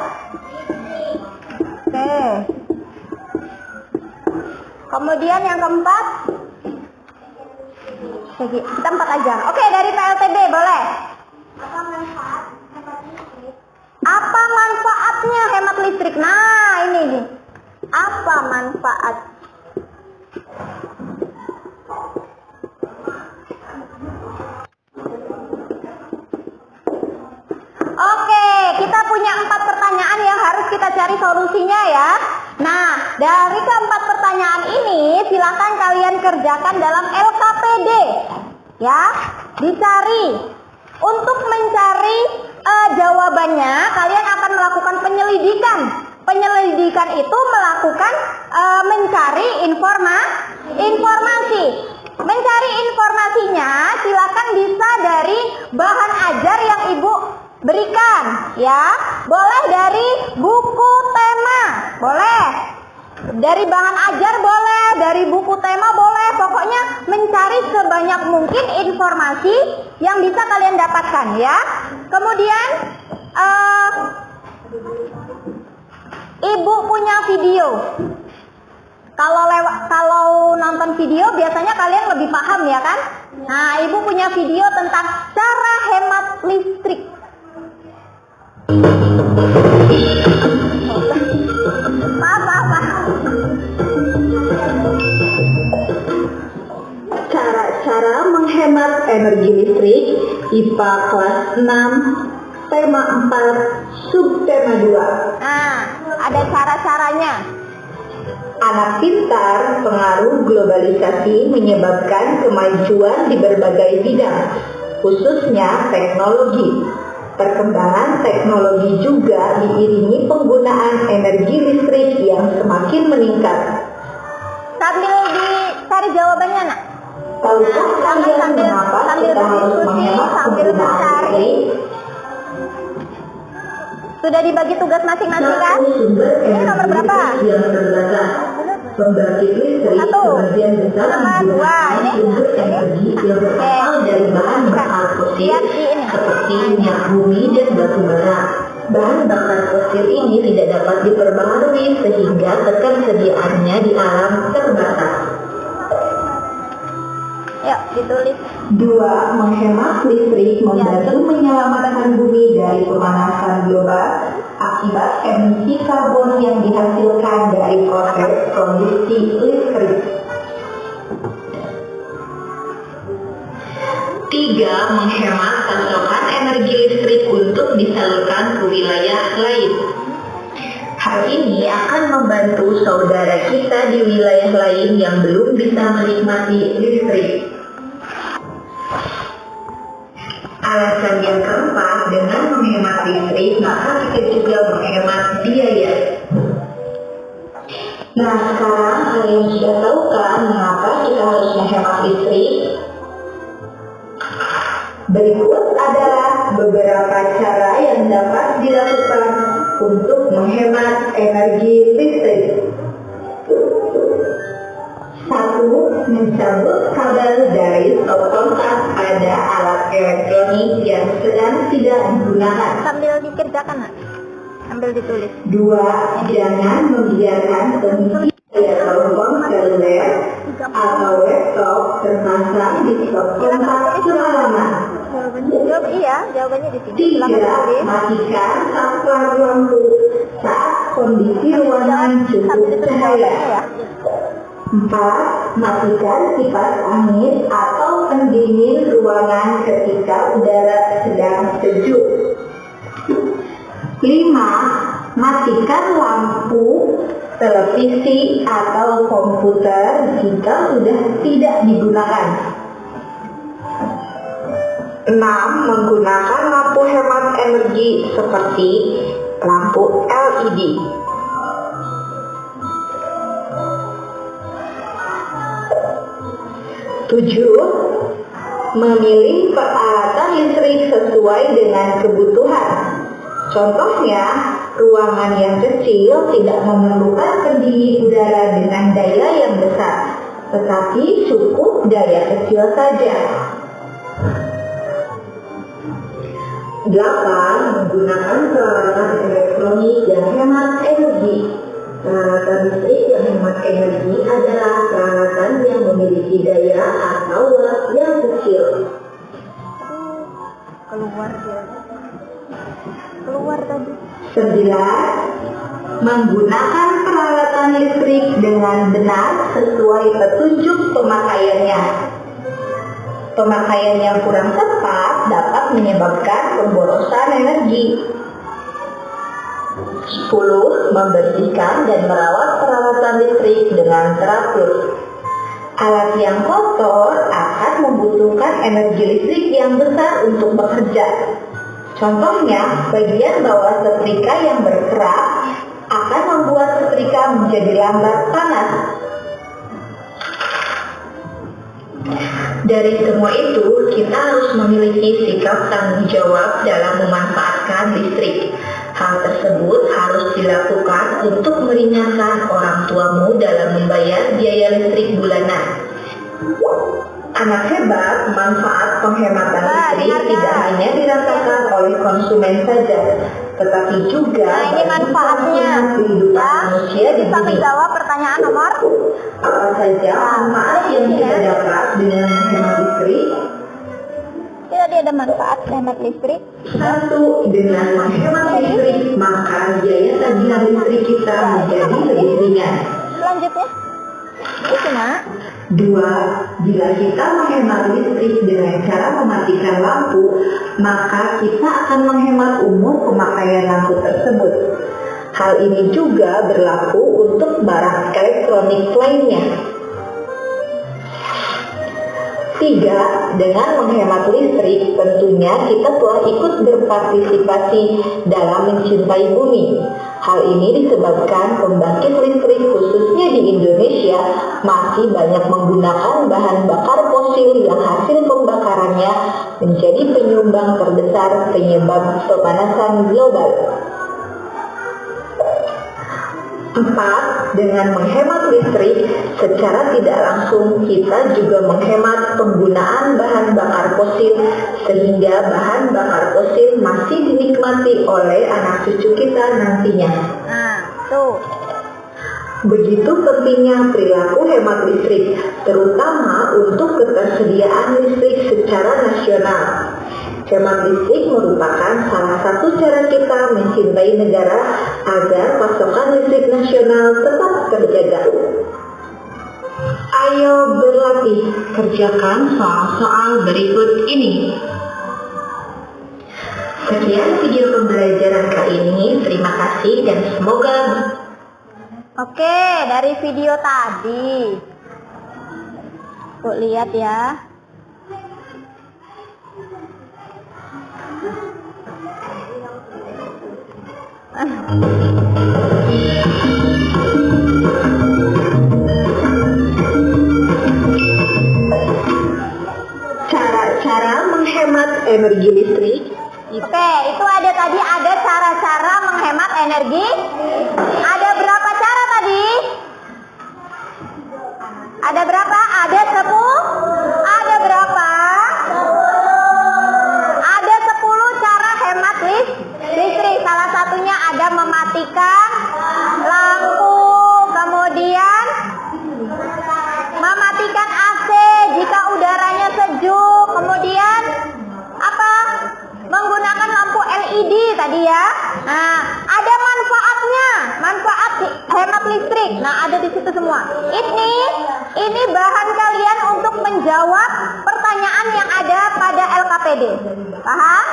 Speaker 1: Oke. Kemudian yang keempat, kita 4 aja. Oke, dari PLTB boleh. Apa manfaatnya hemat listrik? Nah, ini nih. Apa manfaat? Oke, kita punya 4 pertanyaan yang harus kita cari solusinya ya. Nah, dari keempat pertanyaan ini silakan kalian kerjakan dalam LKPD. Ya, dicari. Untuk mencari jawabannya, kalian akan melakukan penyelidikan. Penyelidikan itu melakukan mencari informasi. Mencari informasinya silakan bisa dari bahan ajar yang Ibu berikan, ya. Boleh dari buku tema, boleh. Dari bahan ajar boleh, dari buku tema boleh. Pokoknya mencari sebanyak mungkin informasi yang bisa kalian dapatkan, ya. Kemudian Ibu punya video. Kalau nonton video biasanya kalian lebih paham ya kan? Nah, Ibu punya video tentang cara hemat listrik. Maaf.
Speaker 3: Cara-cara menghemat energi listrik IPA kelas 6 tema 4 subtema 2.
Speaker 1: Nah, ada cara-caranya.
Speaker 3: Anak pintar, pengaruh globalisasi menyebabkan kemajuan di berbagai bidang, khususnya teknologi. Perkembangan teknologi juga diiringi penggunaan energi listrik yang semakin meningkat.
Speaker 1: Sambil dicari jawabannya, Nak.
Speaker 3: Tahukah kalian mengapa kita harus menghemat penggunaan listrik?
Speaker 1: Sudah dibagi tugas masing-masing kan? Ini nomor berapa?
Speaker 3: Pembangkit listrik sebagian besar menggunakan sumber energi yang berasal dari bahan bakar fosil seperti minyak bumi dan batu bara. Bahan bakar fosil ini tidak dapat diperbaharui sehingga ketersediaannya di alam terbatas.
Speaker 1: Yuk, ditulis.
Speaker 3: 2. Menghemat listrik membantu menyelamatkan bumi dari pemanasan global akibat emisi karbon yang dihasilkan dari proses produksi listrik. 3. Menghemat pasokan energi listrik untuk disalurkan ke wilayah lain. Hal ini akan membantu saudara kita di wilayah lain yang belum bisa menikmati listrik. Alasan yang keempat, dengan menghemat listrik, maka kita juga menghemat biaya. Nah, sekarang kalian sudah tahu kan mengapa kita harus menghemat listrik? Berikut adalah beberapa cara yang dapat dilakukan untuk menghemat energi listrik. 1. Mencabut kabel dari stop kontak pada alat elektronik yang sedang tidak digunakan.
Speaker 1: Sambil dikerjakan, Nak. Sambil ditulis.
Speaker 3: 2. Jangan membiarkan kondisi daya telepon seluler atau laptop terpasang di stop kontak semalaman.
Speaker 1: Jawabannya di sini.
Speaker 3: 3. Matikan saklar lampu saat kondisi ruangan cukup cahaya. 4. Matikan kipas angin atau pendingin ruangan ketika udara sedang sejuk. 5. Matikan lampu, televisi, atau komputer jika sudah tidak digunakan. 6. Menggunakan lampu hemat energi seperti lampu LED. 7. Memilih peralatan listrik sesuai dengan kebutuhan. Contohnya, ruangan yang kecil tidak memerlukan pendingin udara dengan daya yang besar, tetapi cukup daya kecil saja. 8. Menggunakan peralatan elektronik yang hemat energi. Peralatan listrik yang hemat energi adalah peralatan yang memiliki daya atau watt yang kecil.
Speaker 1: Keluar tadi.
Speaker 3: 9. Menggunakan peralatan listrik dengan benar sesuai petunjuk pemakaiannya. Pemakaian yang kurang tepat dapat menyebabkan pemborosan energi. 10. Membersihkan dan merawat peralatan listrik dengan teratur. Alat yang kotor akan membutuhkan energi listrik yang besar untuk bekerja. Contohnya, bagian bawah setrika yang berkerak akan membuat setrika menjadi lambat panas. Dari semua itu, kita harus memiliki sikap tanggung jawab dalam memanfaatkan listrik. Hal tersebut harus dilakukan untuk meringankan orang tuamu dalam membayar biaya listrik bulanan. Anak hebat, manfaat penghematan listrik tidak hanya dirasakan oleh konsumen saja, tetapi juga
Speaker 1: ini manfaatnya.
Speaker 3: kehidupan manusia di
Speaker 1: Bisa
Speaker 3: bumi.
Speaker 1: menjawab pertanyaan nomor?
Speaker 3: Apa saja manfaat yang kita dapat dengan menghemat listrik?
Speaker 1: Tadi ada manfaat hemat listrik.
Speaker 3: 1. Dengan menghemat listrik, maka biaya tagihan listrik kita menjadi lebih ringan.
Speaker 1: Selanjutnya, itu nak.
Speaker 3: 2. Jika kita menghemat listrik dengan cara mematikan lampu, maka kita akan menghemat umur pemakaian lampu tersebut. Hal ini juga berlaku untuk barang elektronik lainnya. 3. Dengan menghemat listrik, tentunya kita telah ikut berpartisipasi dalam mencintai bumi. Hal ini disebabkan pembangkit listrik khususnya di Indonesia masih banyak menggunakan bahan bakar fosil yang hasil pembakarannya menjadi penyumbang terbesar penyebab pemanasan global. 4. Dengan menghemat listrik, secara tidak langsung kita juga menghemat penggunaan bahan bakar fosil, sehingga bahan bakar fosil masih dinikmati oleh anak cucu kita nantinya.
Speaker 1: Nah, tuh.
Speaker 3: Begitu pentingnya perilaku hemat listrik, terutama untuk ketersediaan listrik secara nasional. Hemat listrik merupakan salah satu cara kita mencintai negara agar pasokan listrik nasional tetap terjaga. Ayo berlatih, kerjakan soal-soal berikut ini. Sekian video pembelajaran kali ini, terima kasih dan semoga.
Speaker 1: Oke, dari video tadi. Bu lihat ya.
Speaker 3: Cara-cara menghemat energi listrik.
Speaker 1: Oke, itu ada tadi ada cara-cara menghemat energi. Ada berapa cara tadi? Ada berapa? Ada 10? Ada berapa? Ada 10 cara hemat listrik. Salah satunya ada mematikan lampu, kemudian mematikan AC jika udaranya sejuk, kemudian apa? Menggunakan lampu LED tadi ya. Nah, ada manfaat ada di situ semua. Ini bahan kalian untuk menjawab pertanyaan yang ada pada LKPD. Paham?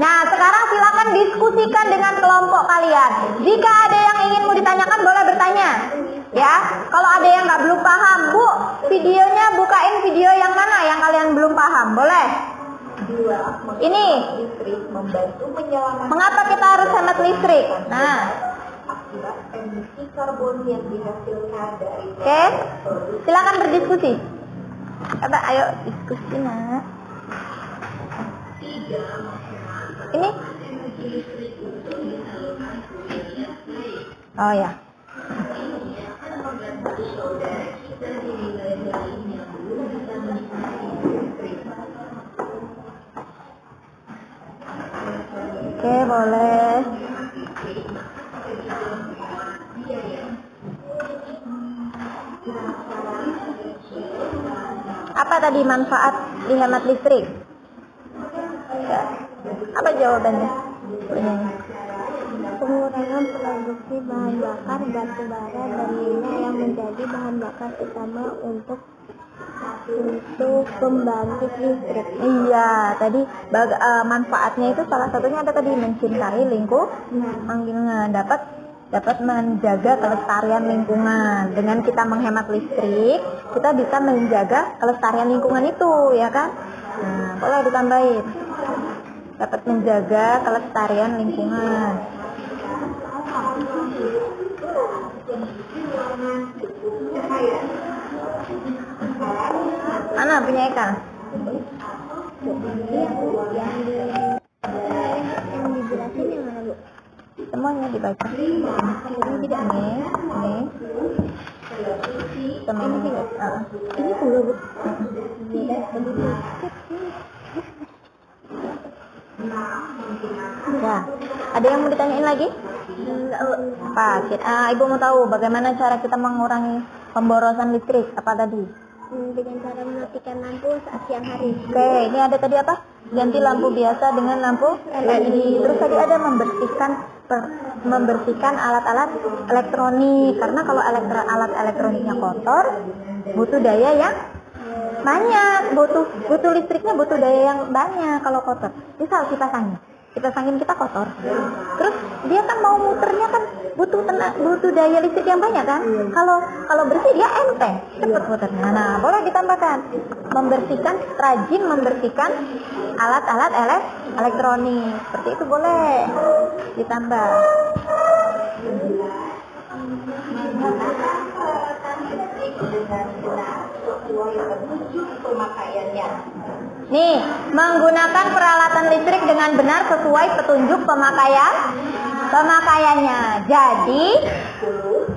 Speaker 1: Nah, sekarang silakan diskusikan dengan kelompok kalian. Jika ada yang ingin mau ditanyakan, boleh bertanya. Ya, kalau ada yang nggak belum paham, Bu, videonya bukain video yang mana yang kalian belum paham, boleh? Ini. Mengapa kita harus hemat listrik? Nah,
Speaker 3: emisi karbon yang dihasilkan dari
Speaker 1: oke, silakan berdiskusi. Coba, ayo diskusi, nak. Ini? Oh ya. Oke, boleh. Apa tadi manfaat dihemat listrik? Ya. Apa jawabannya?
Speaker 2: Pengurangan produksi bahan bakar batu bara dan minyak yang menjadi bahan bakar utama untuk pembangkit listrik.
Speaker 1: Iya, tadi manfaatnya itu salah satunya ada tadi mencintai lingkungan, dapat menjaga kelestarian lingkungan. Dengan kita menghemat listrik, kita bisa menjaga kelestarian lingkungan itu, ya kan? Nah, boleh ditambahin. Dapat menjaga kelestarian lingkungan. Mana punya Eka?
Speaker 2: Yang dijelasin yang mana, Bu?
Speaker 1: Semuanya dibaca. Ini tidak nih. Sama ini juga.
Speaker 2: Ini pula, Bu.
Speaker 1: Ya, ada yang mau ditanyain lagi? Pak, Ibu mau tahu bagaimana cara kita mengurangi pemborosan listrik? Apa tadi?
Speaker 2: Dengan cara mematikan lampu saat siang hari.
Speaker 1: Oke, ini ada tadi apa? Ganti lampu biasa dengan lampu LED. Terus tadi ada membersihkan alat-alat elektronik. Karena kalau alat elektroniknya kotor, butuh daya yang banyak, butuh listriknya, butuh daya yang banyak kalau kotor. Misal kipas angin kita kotor, terus dia kan mau muternya kan butuh daya listrik yang banyak kan. Kalau bersih dia enteng, cepat muternya. Nah, boleh ditambahkan rajin membersihkan alat-alat elektronik seperti itu, boleh ditambah. Nih, menggunakan peralatan listrik dengan benar sesuai petunjuk pemakaiannya. Jadi,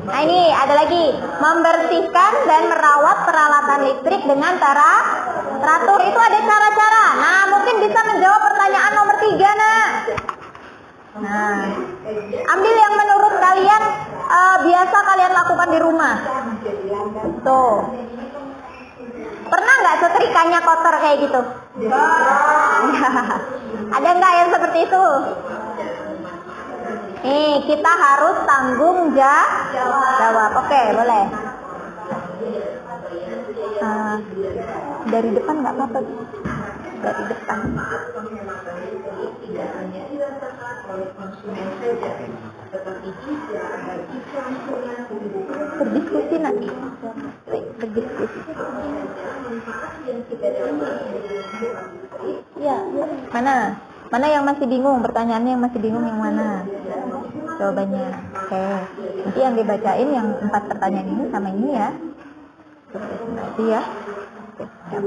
Speaker 1: nah ini ada lagi, membersihkan dan merawat peralatan listrik dengan teratur. Itu ada cara-cara. Nah, mungkin bisa menjawab pertanyaan nomor 3, nak. Nah, ambil yang menurut kalian biasa kalian lakukan di rumah. Tuh. Pernah nggak setrikanya kotor kayak gitu? Ada nggak yang seperti itu? Nih, kita harus tanggung jawab. Oke, boleh. Dari depan nggak apa-apa. Dari depan. Berdiskusi nanti. Berdiskusi. Ya, mana yang masih bingung? Pertanyaannya yang masih bingung yang mana? Jawabannya. Oke. Nanti yang dibacain yang 4 pertanyaan ini sama ini ya. Nanti ya. Oke,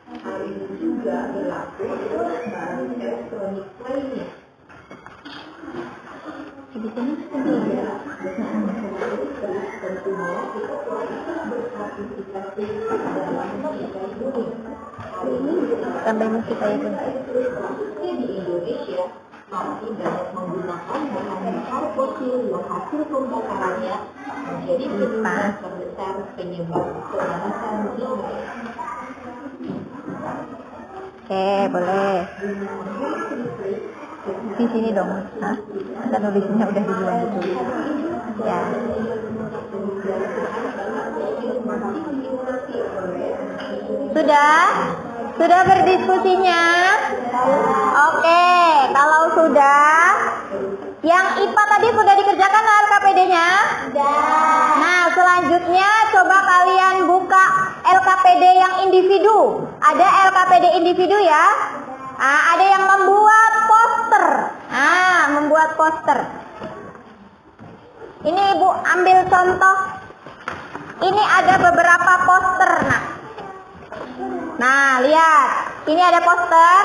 Speaker 1: Hal ini juga berlaku untuk barang elektronik lainnya. Di sini tentunya tambah musik saya pun. Di Indonesia masih banyak menggunakan bahan bakar fosil yang hasil pembakarannya menjadi penyebab terbesar penyebab pemanasan global. Oke, boleh. Di sini dong. Hah? Kita nulisnya udah duluan gitu. Ya. Sudah? Sudah berdiskusinya? Oke, kalau sudah, yang IPA tadi sudah dikerjakan LKPD-nya? Nah, selanjutnya coba kalian buka LKPD yang individu. Ada LKPD individu ya? Nah, ada yang membuat poster. Nah, membuat poster. Ini Ibu ambil contoh. Ini ada beberapa poster. Nah, lihat. Ini ada poster.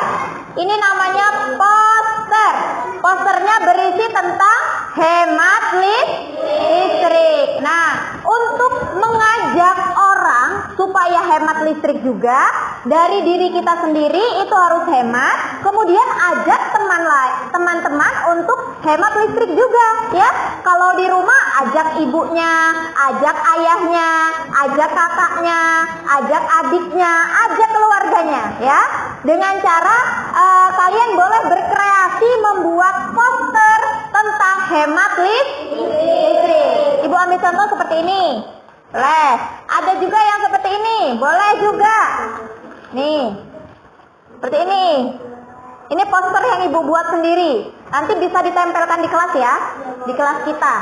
Speaker 1: Ini namanya poster. Posternya berisi tentang hemat listrik. Nah, untuk mengajak orang supaya hemat listrik juga, dari diri kita sendiri itu harus hemat. Kemudian ajak teman-teman untuk hemat listrik juga, ya. Kalau di rumah ajak ibunya, ajak ayahnya, ajak kakaknya, ajak adiknya, ajak keluarganya, ya. Dengan cara kalian boleh berkreasi membuat poster tentang hemat listrik. Ibu ambil contoh seperti ini. Boleh. Ada juga yang seperti ini. Boleh juga. Nih. Seperti ini. Ini poster yang Ibu buat sendiri. Nanti bisa ditempelkan di kelas ya. Di kelas kita.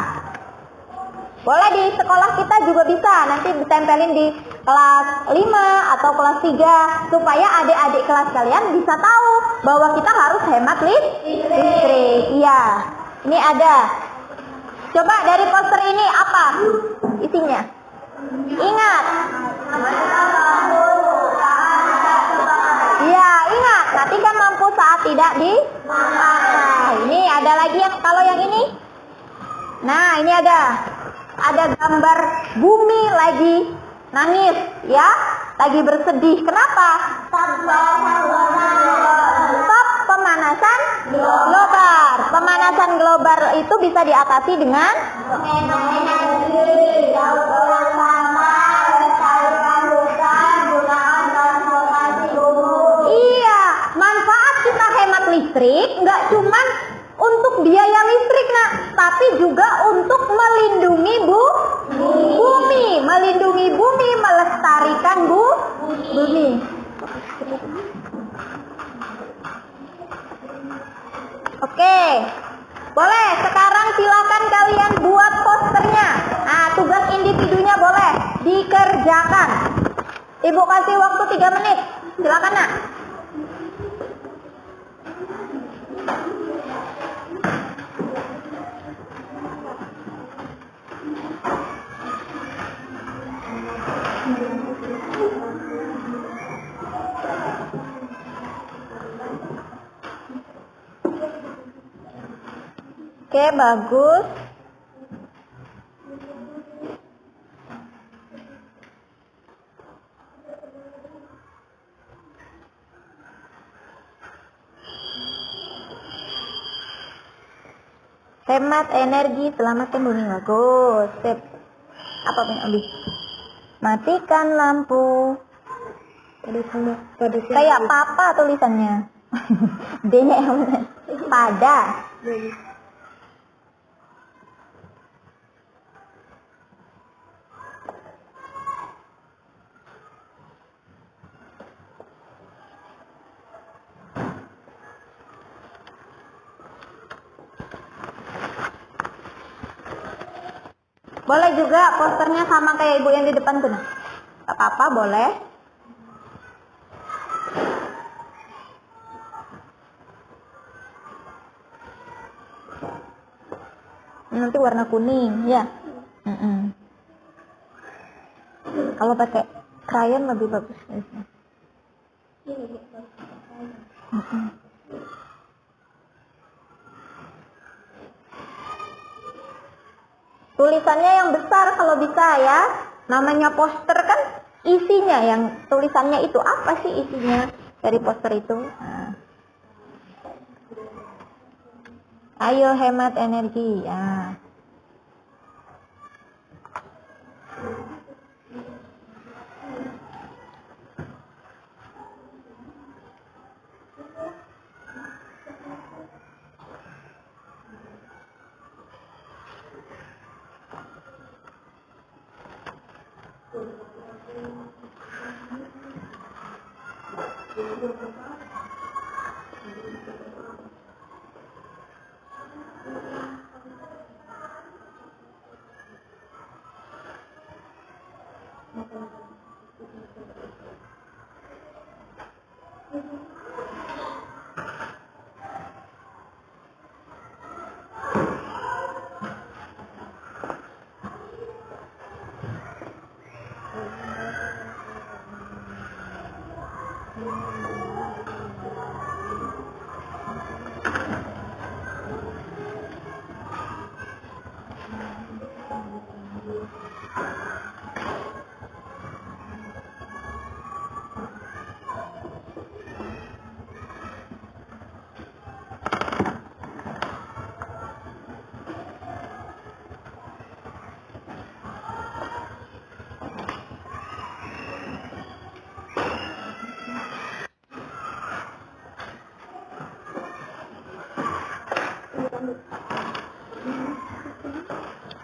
Speaker 1: Boleh di sekolah kita juga bisa. Nanti ditempelin di kelas 5 atau kelas 3. Supaya adik-adik kelas kalian bisa tahu bahwa kita harus hemat listrik. Iya. Ini ada. Coba dari poster ini apa isinya? Ingat. Iya, ingat. Matikan lampu saat tidak dipakai. Ini ada lagi yang kalau yang ini. Nah, ini ada gambar bumi lagi nangis, ya, lagi bersedih. Kenapa? Stop pemanasan global. Pemanasan global itu bisa diatasi dengan iya, manfaat kita hemat listrik nggak cuman untuk biaya listrik, Nak, tapi juga untuk melindungi bumi, melestarikan bumi. Oke, boleh. Sekarang silakan kalian buat posternya. Nah, tugas individunya boleh dikerjakan. Ibu kasih waktu 3 menit. Silakan, Nak. Oke, bagus. Hemat energi, selamatkan bumi. Bagus. Sip. Apa yang habis? Matikan lampu. Kayak papa tulisannya. D-nya yang mana? Pada. Boleh juga posternya sama kayak ibu yang di depan tuh. Nah. Gak apa-apa, boleh. Nanti warna kuning, ya. Kalau pakai crayon lebih bagus. Tulisannya yang besar kalau bisa ya. Namanya poster kan isinya, yang tulisannya itu apa sih isinya dari poster itu? Nah. Ayo hemat energi. Ya.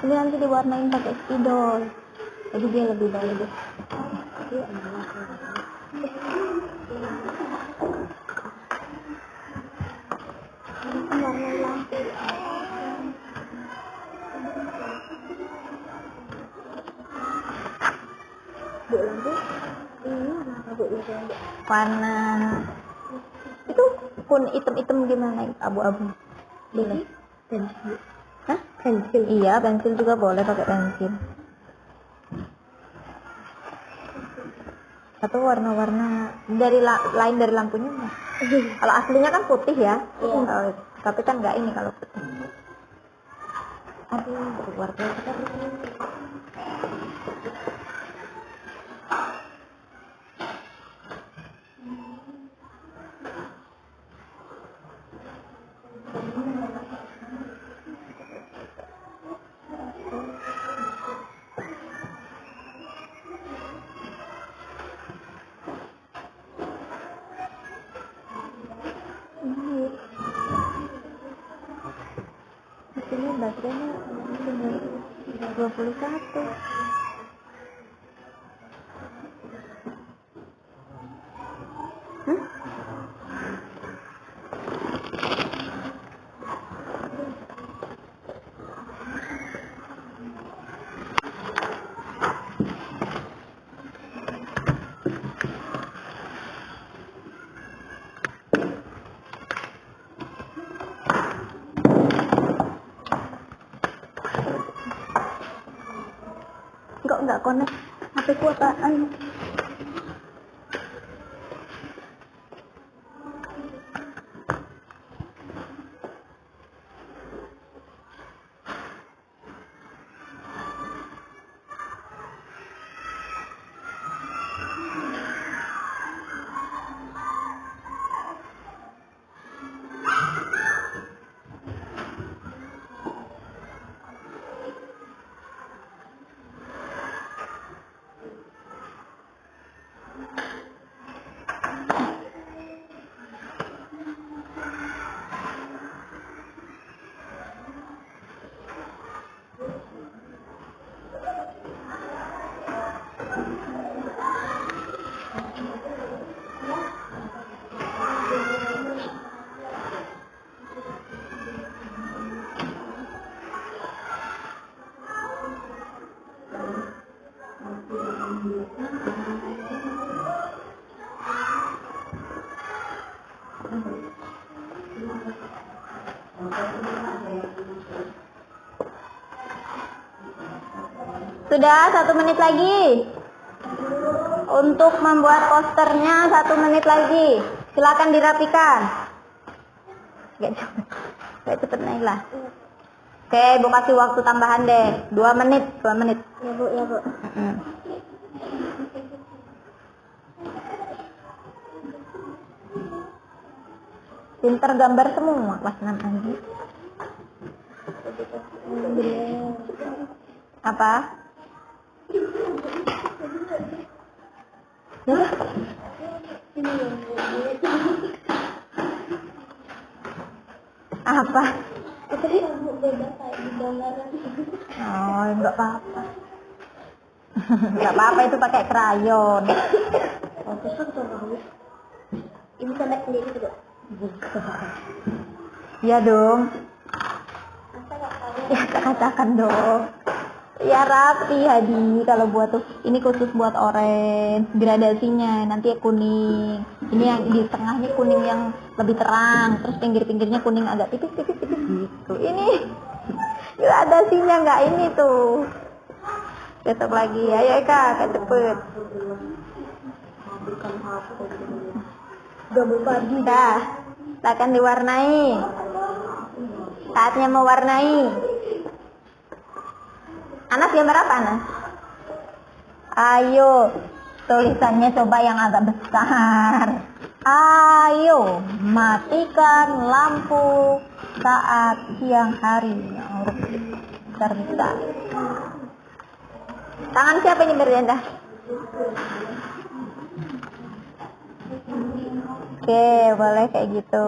Speaker 1: Ini nanti diwarnain pakai spidol, jadi dia lebih bagus. Warna itu pun hitam-hitam gimana? Abu-abu. Boleh. Pensil. Hah? Pensil. Iya, pensil juga boleh pakai pensil. Atau warna-warna dari lain dari lampunya enggak? Kalau aslinya kan putih ya. Iya. Tapi kan enggak ini kalau putih. Aduh, berwarna sekali. Ini baterainya 21. Enggak connect. HP ku apaan? Sudah 1 menit lagi. Untuk membuat posternya 1 menit lagi. Silakan dirapikan. Gak cepet naik lah. Oke, Ibu kasih waktu tambahan deh. 2 menit, 2 menit.
Speaker 2: Ya Bu, ya Bu.
Speaker 1: Pinter gambar semua kelas 6 lagi. Apa? Apa? Oh, enggak apa-apa. Enggak apa-apa, itu pakai krayon.
Speaker 2: Ibu sampai sendiri juga.
Speaker 1: Ya dong.
Speaker 2: Masa nggak tahu?
Speaker 1: Ya katakan dong. Ya rapi Hadi kalau buat tuh. Ini khusus buat orange gradasinya. Nanti kuning. Ini yang di tengahnya kuning yang lebih terang. Terus pinggir-pinggirnya kuning agak tipis gitu. Ini gradasinya nggak ini tuh. Besok lagi. Ayo Eka cepet.
Speaker 2: Udah pagi.
Speaker 1: Dah. Akan diwarnai. Saatnya mewarnai. Anas gambar apa Anas? Ayo, tulisannya coba yang agak besar. Ayo, matikan lampu saat siang hari. Besar-besar. Tangan siapa ini berjanda? Oke, boleh kayak gitu.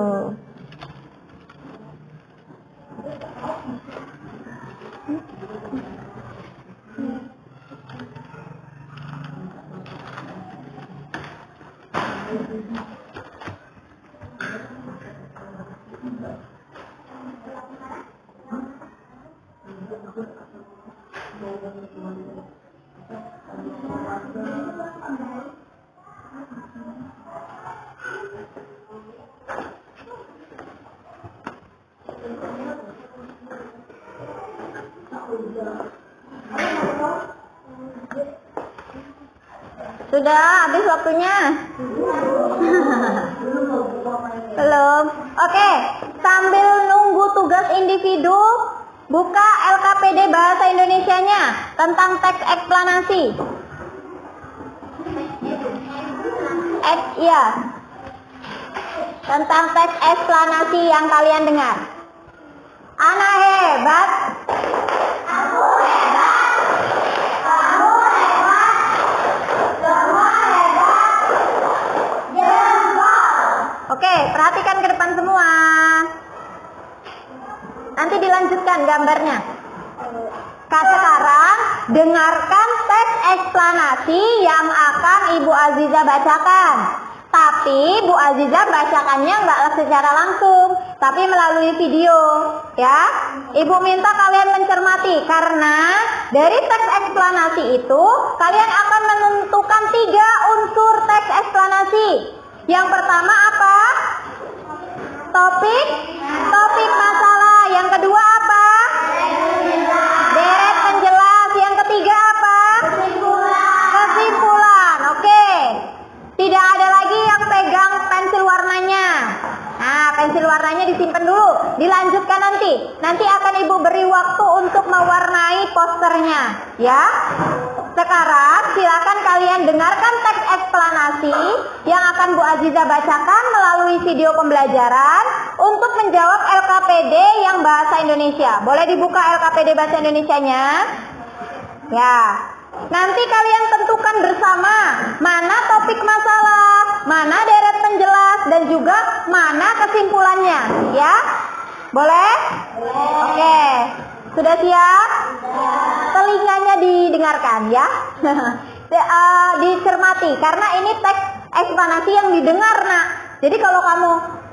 Speaker 1: Sudah habis waktunya? Belum. Oke, sambil nunggu tugas individu, buka LKPD Bahasa Indonesianya tentang teks eksplanasi. Ya. Tentang teks eksplanasi yang kalian dengar. Ana hebat. Aku hebat. Kamu hebat. Semua hebat. Jempol. Oke, perhatikan ke depan semua. Nanti dilanjutkan gambarnya. Sekarang dengarkan teks eksplanasi yang akan Ibu Aziza bacakan. Tapi Bu Aziza bacakannya nggak secara langsung, tapi melalui video, ya. Ibu minta kalian mencermati karena dari teks eksplanasi itu kalian akan menentukan 3 unsur teks eksplanasi. Yang pertama apa? Topik masalah. Yang kedua apa? Deret penjelas. Yang ketiga apa? Kesimpulan. Oke. Tidak ada lagi yang pegang pensil warnanya. Nah, pensil warnanya disimpan dulu. Dilanjutkan nanti. Nanti akan Ibu beri waktu untuk mewarnai posternya, ya. Sekarang silakan kalian dengarkan teks eksplanasi yang akan Bu Aziza bacakan melalui video pembelajaran untuk menjawab LKPD yang Bahasa Indonesia. Boleh dibuka LKPD Bahasa Indonesianya? Ya. Nanti kalian tentukan bersama mana topik masalah, mana deret penjelas, dan juga mana kesimpulannya, ya? Boleh? Oke. Sudah siap? Telinganya didengarkan, ya? Dicermati, karena ini teks eksplanasi yang didengar, nak. Jadi kalau kamu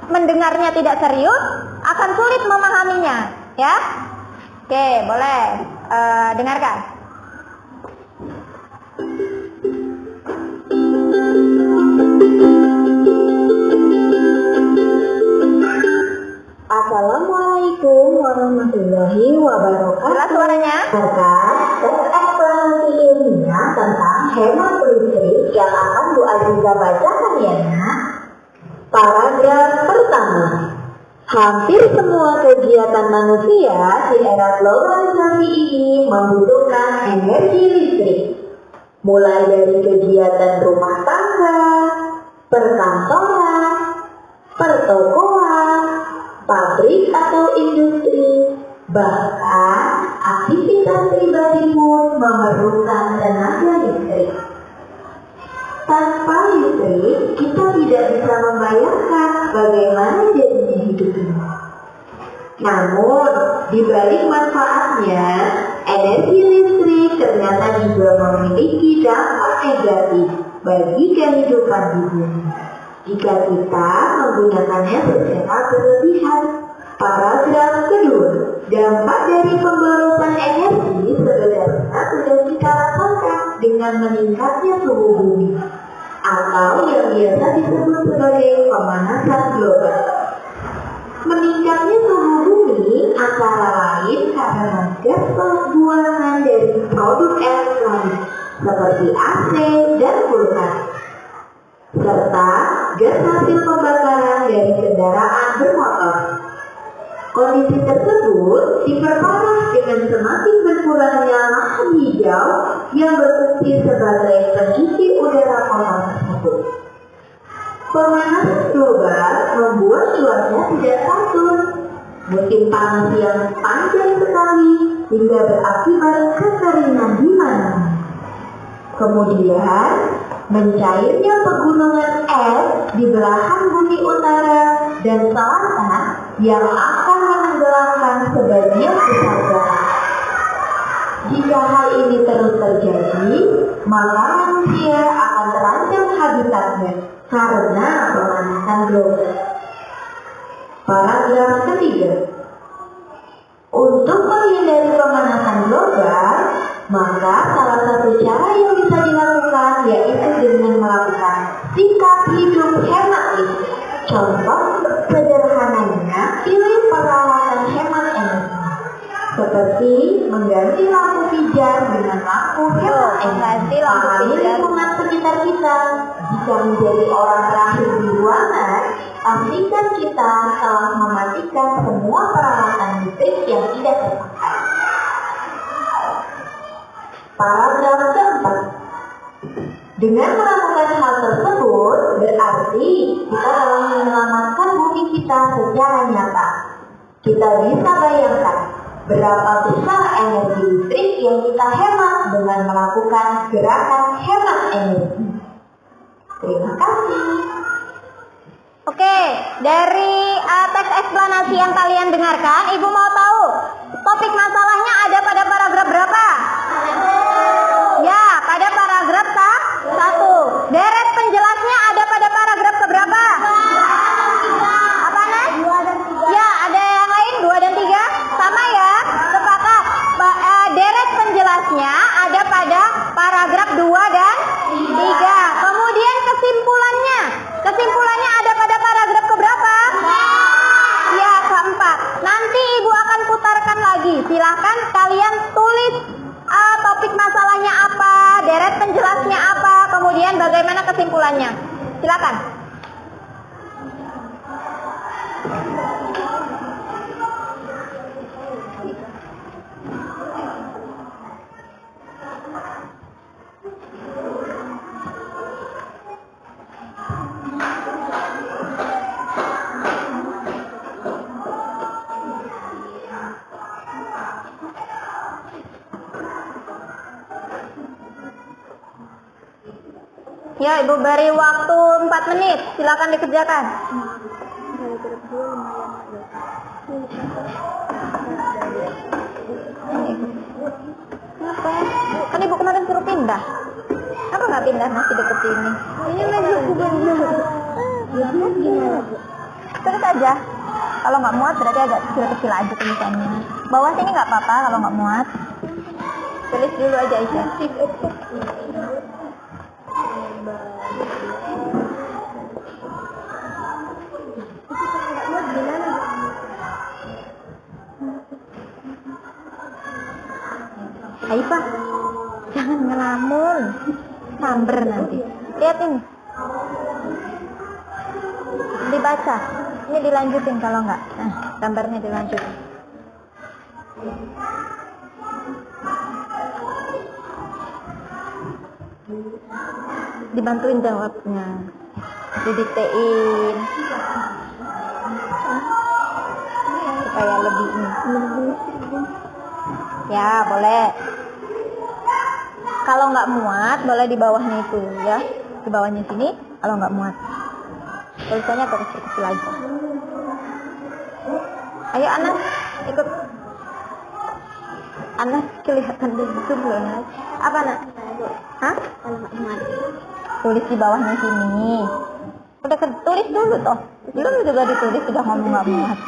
Speaker 1: mendengarnya tidak serius, akan sulit memahaminya, ya? Oke, boleh. Dengarkan.
Speaker 3: Assalamualaikum warahmatullahi wabarakatuh.
Speaker 1: Jelas suaranya?
Speaker 3: Teks eksplanasi ilmiah tentang hemat listrik yang akan Bu Aziza bacakan ya, Nak. Paragraf pertama. Hampir semua kegiatan manusia di era globalisasi ini membutuhkan energi listrik. Mulai dari kegiatan rumah tangga, perkantoran, pertokoan, pabrik atau industri, bahkan aktivitas pribadi pun memerlukan tenaga listrik. Tanpa listrik, kita tidak bisa membayangkan bagaimana jadinya hidup ini. Namun, di balik manfaatnya, energi listrik ternyata juga memiliki dampak negatif bagi kehidupan di bumi. jika kita menggunakannya secara berlebihan. Paragraf kedua, dampak dari pemborosan energi sebenarnya sudah kita rasakan dengan meningkatnya suhu bumi, atau yang biasa disebut sebagai pemanasan global. Meningkatnya suhu bumi antara lain karena gas pembuangan dari produk elektronik seperti AC dan kulkas, serta gas hasil pembakaran dari kendaraan bermotor. Kondisi tersebut diperparah dengan semakin berkurangnya lahan hijau yang berfungsi sebagai pengisi udara kota tersebut. Pemanasan global membuat cuaca tidak stabil. Musim panas yang panjang sekali hingga berakibat kekeringan di mana-mana. Kemudian, mencairnya pegunungan es di belahan bumi utara dan selatan yang akan menenggelamkan sebagian besar darat. Jika hal ini terus terjadi, maka manusia akan terancam habitatnya karena pemanasan global. Paragraf ketiga. Untuk menghindari pemanasan global, maka salah satu cara yang bisa dilakukan yaitu dengan melakukan sikap hidup hemat listrik. Contoh sederhananya, pilih peralatan hemat energi, seperti mengganti lampu pijar dengan lampu hemat energi. Pahami lingkungan sekitar kita. Jika menjadi orang terakhir di ruangan, pastikan kita telah mematikan semua peralatan listrik yang tidak terpakai. Paragraf keempat. Dengan melakukan hal tersebut, berarti kita telah menyelamatkan bumi kita secara nyata. Kita bisa bayangkan berapa besar energi listrik yang kita hemat dengan melakukan gerakan hemat energi. Terima kasih.
Speaker 1: Oke, dari teks eksplanasi yang kalian dengarkan, Ibu mau tahu topik masalahnya ada pada paragraf berapa? Ya, pada paragraf 1. Deret penjelasnya ada pada paragraf keberapa? Apa Nas?
Speaker 2: 2 dan 3.
Speaker 1: Ya, ada yang lain 2 dan 3? Sama ya? Sepakat. Deret penjelasnya ada pada paragraf 2 dan 3. Kemudian kesimpulannya. Kesimpulannya ada pada paragraf keberapa? Ya, keempat. Nanti Ibu akan putarkan lagi. Silahkan kalian tulis topik masalahnya apa, deret penjelasnya apa, kemudian bagaimana kesimpulannya. Silakan. Ya, Ibu beri waktu 4 menit. Silakan dikerjakan. Kenapa? Kan Ibu kemarin suruh pindah. Apa nggak pindah masih deket sini? Ini lagi terus aja. Kalau nggak muat berarti agak kecil-kecil aja tulisannya. Bawah sini nggak apa-apa kalau nggak muat. Tulis dulu aja Aisyah. Aisyah, jangan ngelamun, samber nanti. Lihat ini, dibaca, ini dilanjutin kalau enggak. Nah, gambarnya dilanjutin. Dibantuin jawabnya, didiktein supaya lebih ini. Ya, boleh. Kalau nggak muat, boleh di bawahnya itu ya. Di bawahnya sini, kalau nggak muat. Tulisannya agak kecil lagi. Ayo Anas, ikut. Anas kelihatan di situ belum, Anas. Apa, Nak? Hah?
Speaker 2: Kalau nggak muat.
Speaker 1: Tulis di bawahnya sini. Udah tulis dulu toh. Belum juga ditulis, sudah ngomong nggak muat.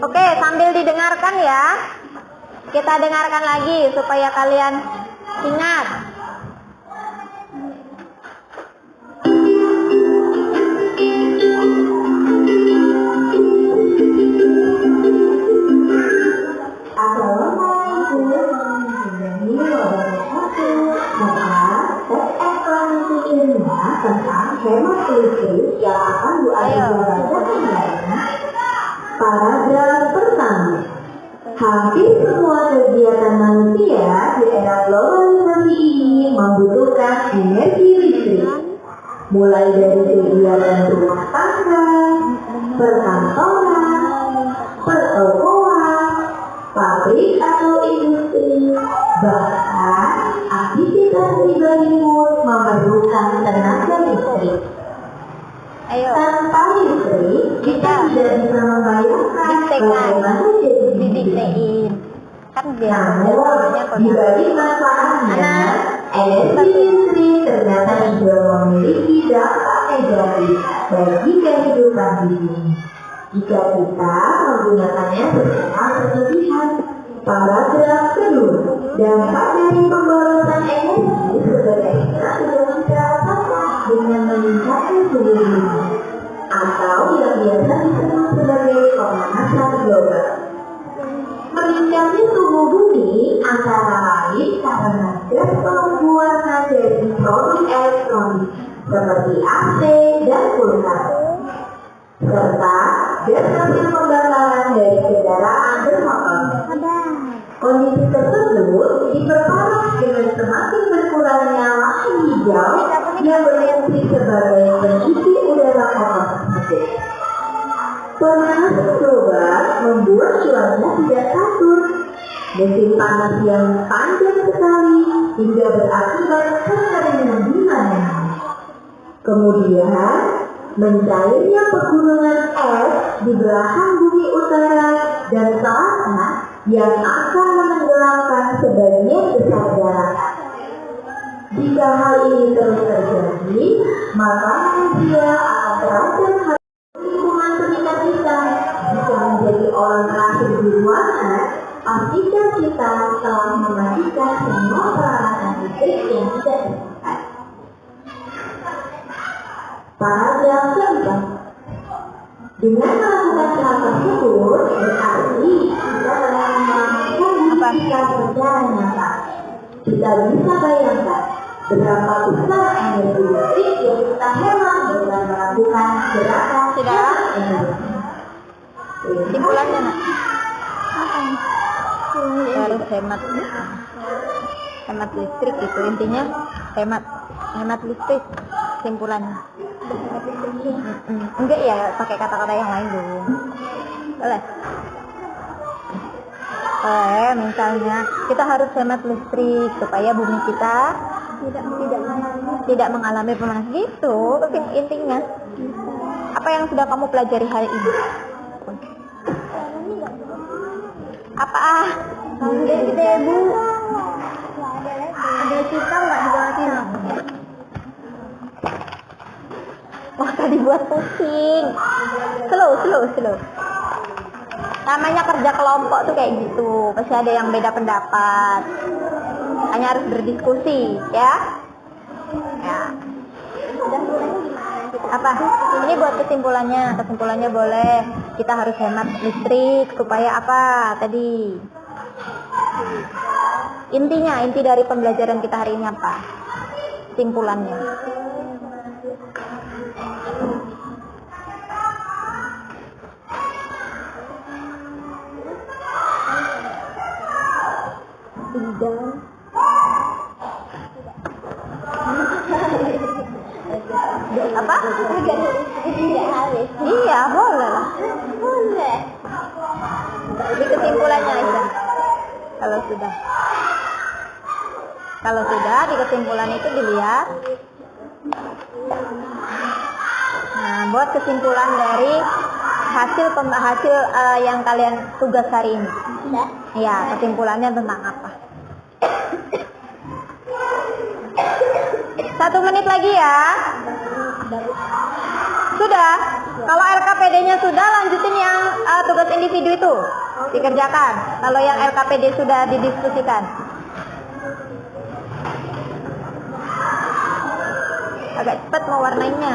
Speaker 1: Oke, sambil didengarkan ya. Kita dengarkan lagi supaya kalian ingat.
Speaker 3: Tentang hemat listrik yang akan diajarkan. Paragraf pertama. Hampir semua kegiatan manusia di era globalisasi ini membutuhkan energi listrik, mulai dari kegiatan rumah tangga, perkantoran, pertokoan, pabrik atau industri, bahkan aktivitas pribadi pun memerlukan tenaga listrik. Tanpa listrik, kita tidak bisa membayangkan bagaimana
Speaker 1: Didiktein. Kan dia
Speaker 3: namun, di balik manfaatnya, energi listrik ternyata juga memiliki dampak negatif bagi kehidupan di bumi. Jika kita menggunakannya secara berlebihan. Paragraf kedua, dampak dari pemborosan energi sebenarnya sudah kita rasakan dengan meningkatnya suhu bumi atau yang biasa disebut sebagai pemanasan global. Meningkatnya suhu bumi antara lain karena gas pembuatan dari produk elektronik seperti AC dan pulsa, serta gas hasil pembakaran dari kendaraan bermotor. Kondisi tersebut diperparah dengan semakin berkurangnya lahan hijau yang berfungsi sebagai pengisi udara kotor tersebut. Pemanasan global membuat cuaca tidak teratur, musim panas yang panjang sekali hingga berakibat kekeringan di mana-mana. Kemudian, mencairnya pegunungan es di belahan bumi utara dan selatan yang akan menenggelamkan sebagian besar daratan. Jika hal ini terus terjadi, maka manusia akan terancam hal lingkungan sekitar kita. Jika menjadi orang terakhir di ruangan, pastikan kita telah mematikan semua peralatan listrik yang tidak diperlukan. Paragraf keempat. Dengan melakukan hal tersebut, berarti kita telah melakukan secara nyata. Kita bisa bayangkan berapa besar energi listrik yang kita hemat dengan melakukan gerakan energi.
Speaker 1: Simpulannya nak. Harus hemat listrik itu intinya, hemat listrik simpulannya. Enggak ya, pakai kata-kata yang lain dulu. Boleh. Misalnya kita harus hemat listrik supaya bumi kita tidak mengalami pemanasan gitu. Intinya apa yang sudah kamu pelajari hari ini? Apa?
Speaker 2: Debu. Ada kita nggak dijelasin?
Speaker 1: Oh, tadi buat pusing. Slow. Namanya kerja kelompok tuh kayak gitu. Pasti ada yang beda pendapat. Hanya harus berdiskusi, ya. Apa? Ini buat kesimpulannya. Kesimpulannya boleh. Kita harus hemat listrik supaya apa? Tadi. Inti dari pembelajaran kita hari ini apa? Simpulannya. Apa? Iya, boleh lah.
Speaker 2: Boleh.
Speaker 1: Jadi kesimpulannya aja. Kalau sudah di kesimpulan itu dilihat. Nah, buat kesimpulan dari hasil yang kalian tugas hari ini. Ya, kesimpulannya tentang apa? 1 menit lagi ya. Sudah. Kalau LKPD-nya sudah, lanjutin yang tugas individu itu dikerjakan. Kalau yang LKPD sudah didiskusikan. Agak cepat mau warnainya.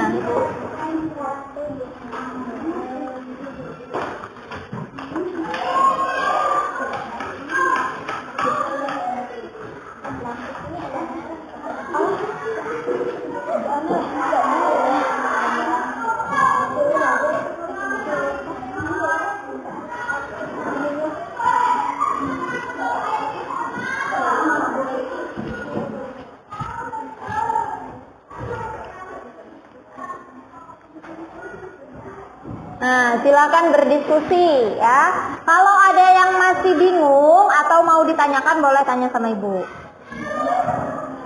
Speaker 1: Nah, silakan berdiskusi ya. Kalau ada yang masih bingung atau mau ditanyakan, boleh tanya sama Ibu.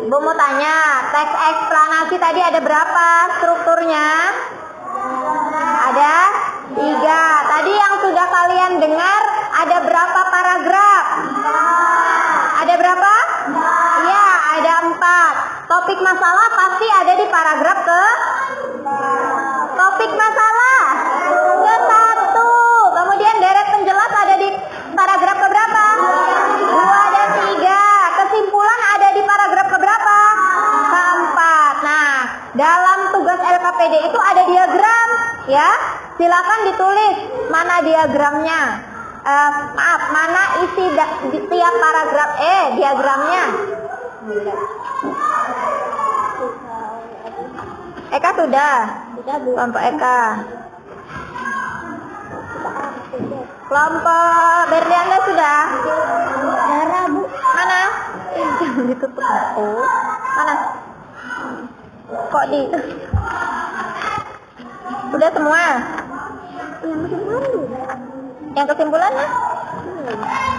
Speaker 1: Ibu mau tanya, teks eksplanasi tadi ada berapa strukturnya? Ada 3. Tadi yang sudah kalian dengar, ada berapa paragraf? Ada berapa? Ya, ada 4. Topik masalah pasti ada di paragraf ke? Topik masalah ke-1. Kemudian deret penjelas ada di paragraf keberapa? 2 dan 3. Kesimpulan ada di paragraf keberapa? Keempat. Nah, dalam tugas LKPD itu ada diagram, ya. Silakan ditulis mana diagramnya. Mana isi di tiap paragraf diagramnya. Eka sudah. Kelompok Eka. Kelompok Berliana sudah. Mana? Jangan ditutup. Oh, mana? Kok di? Udah semua. Yang kesimpulannya?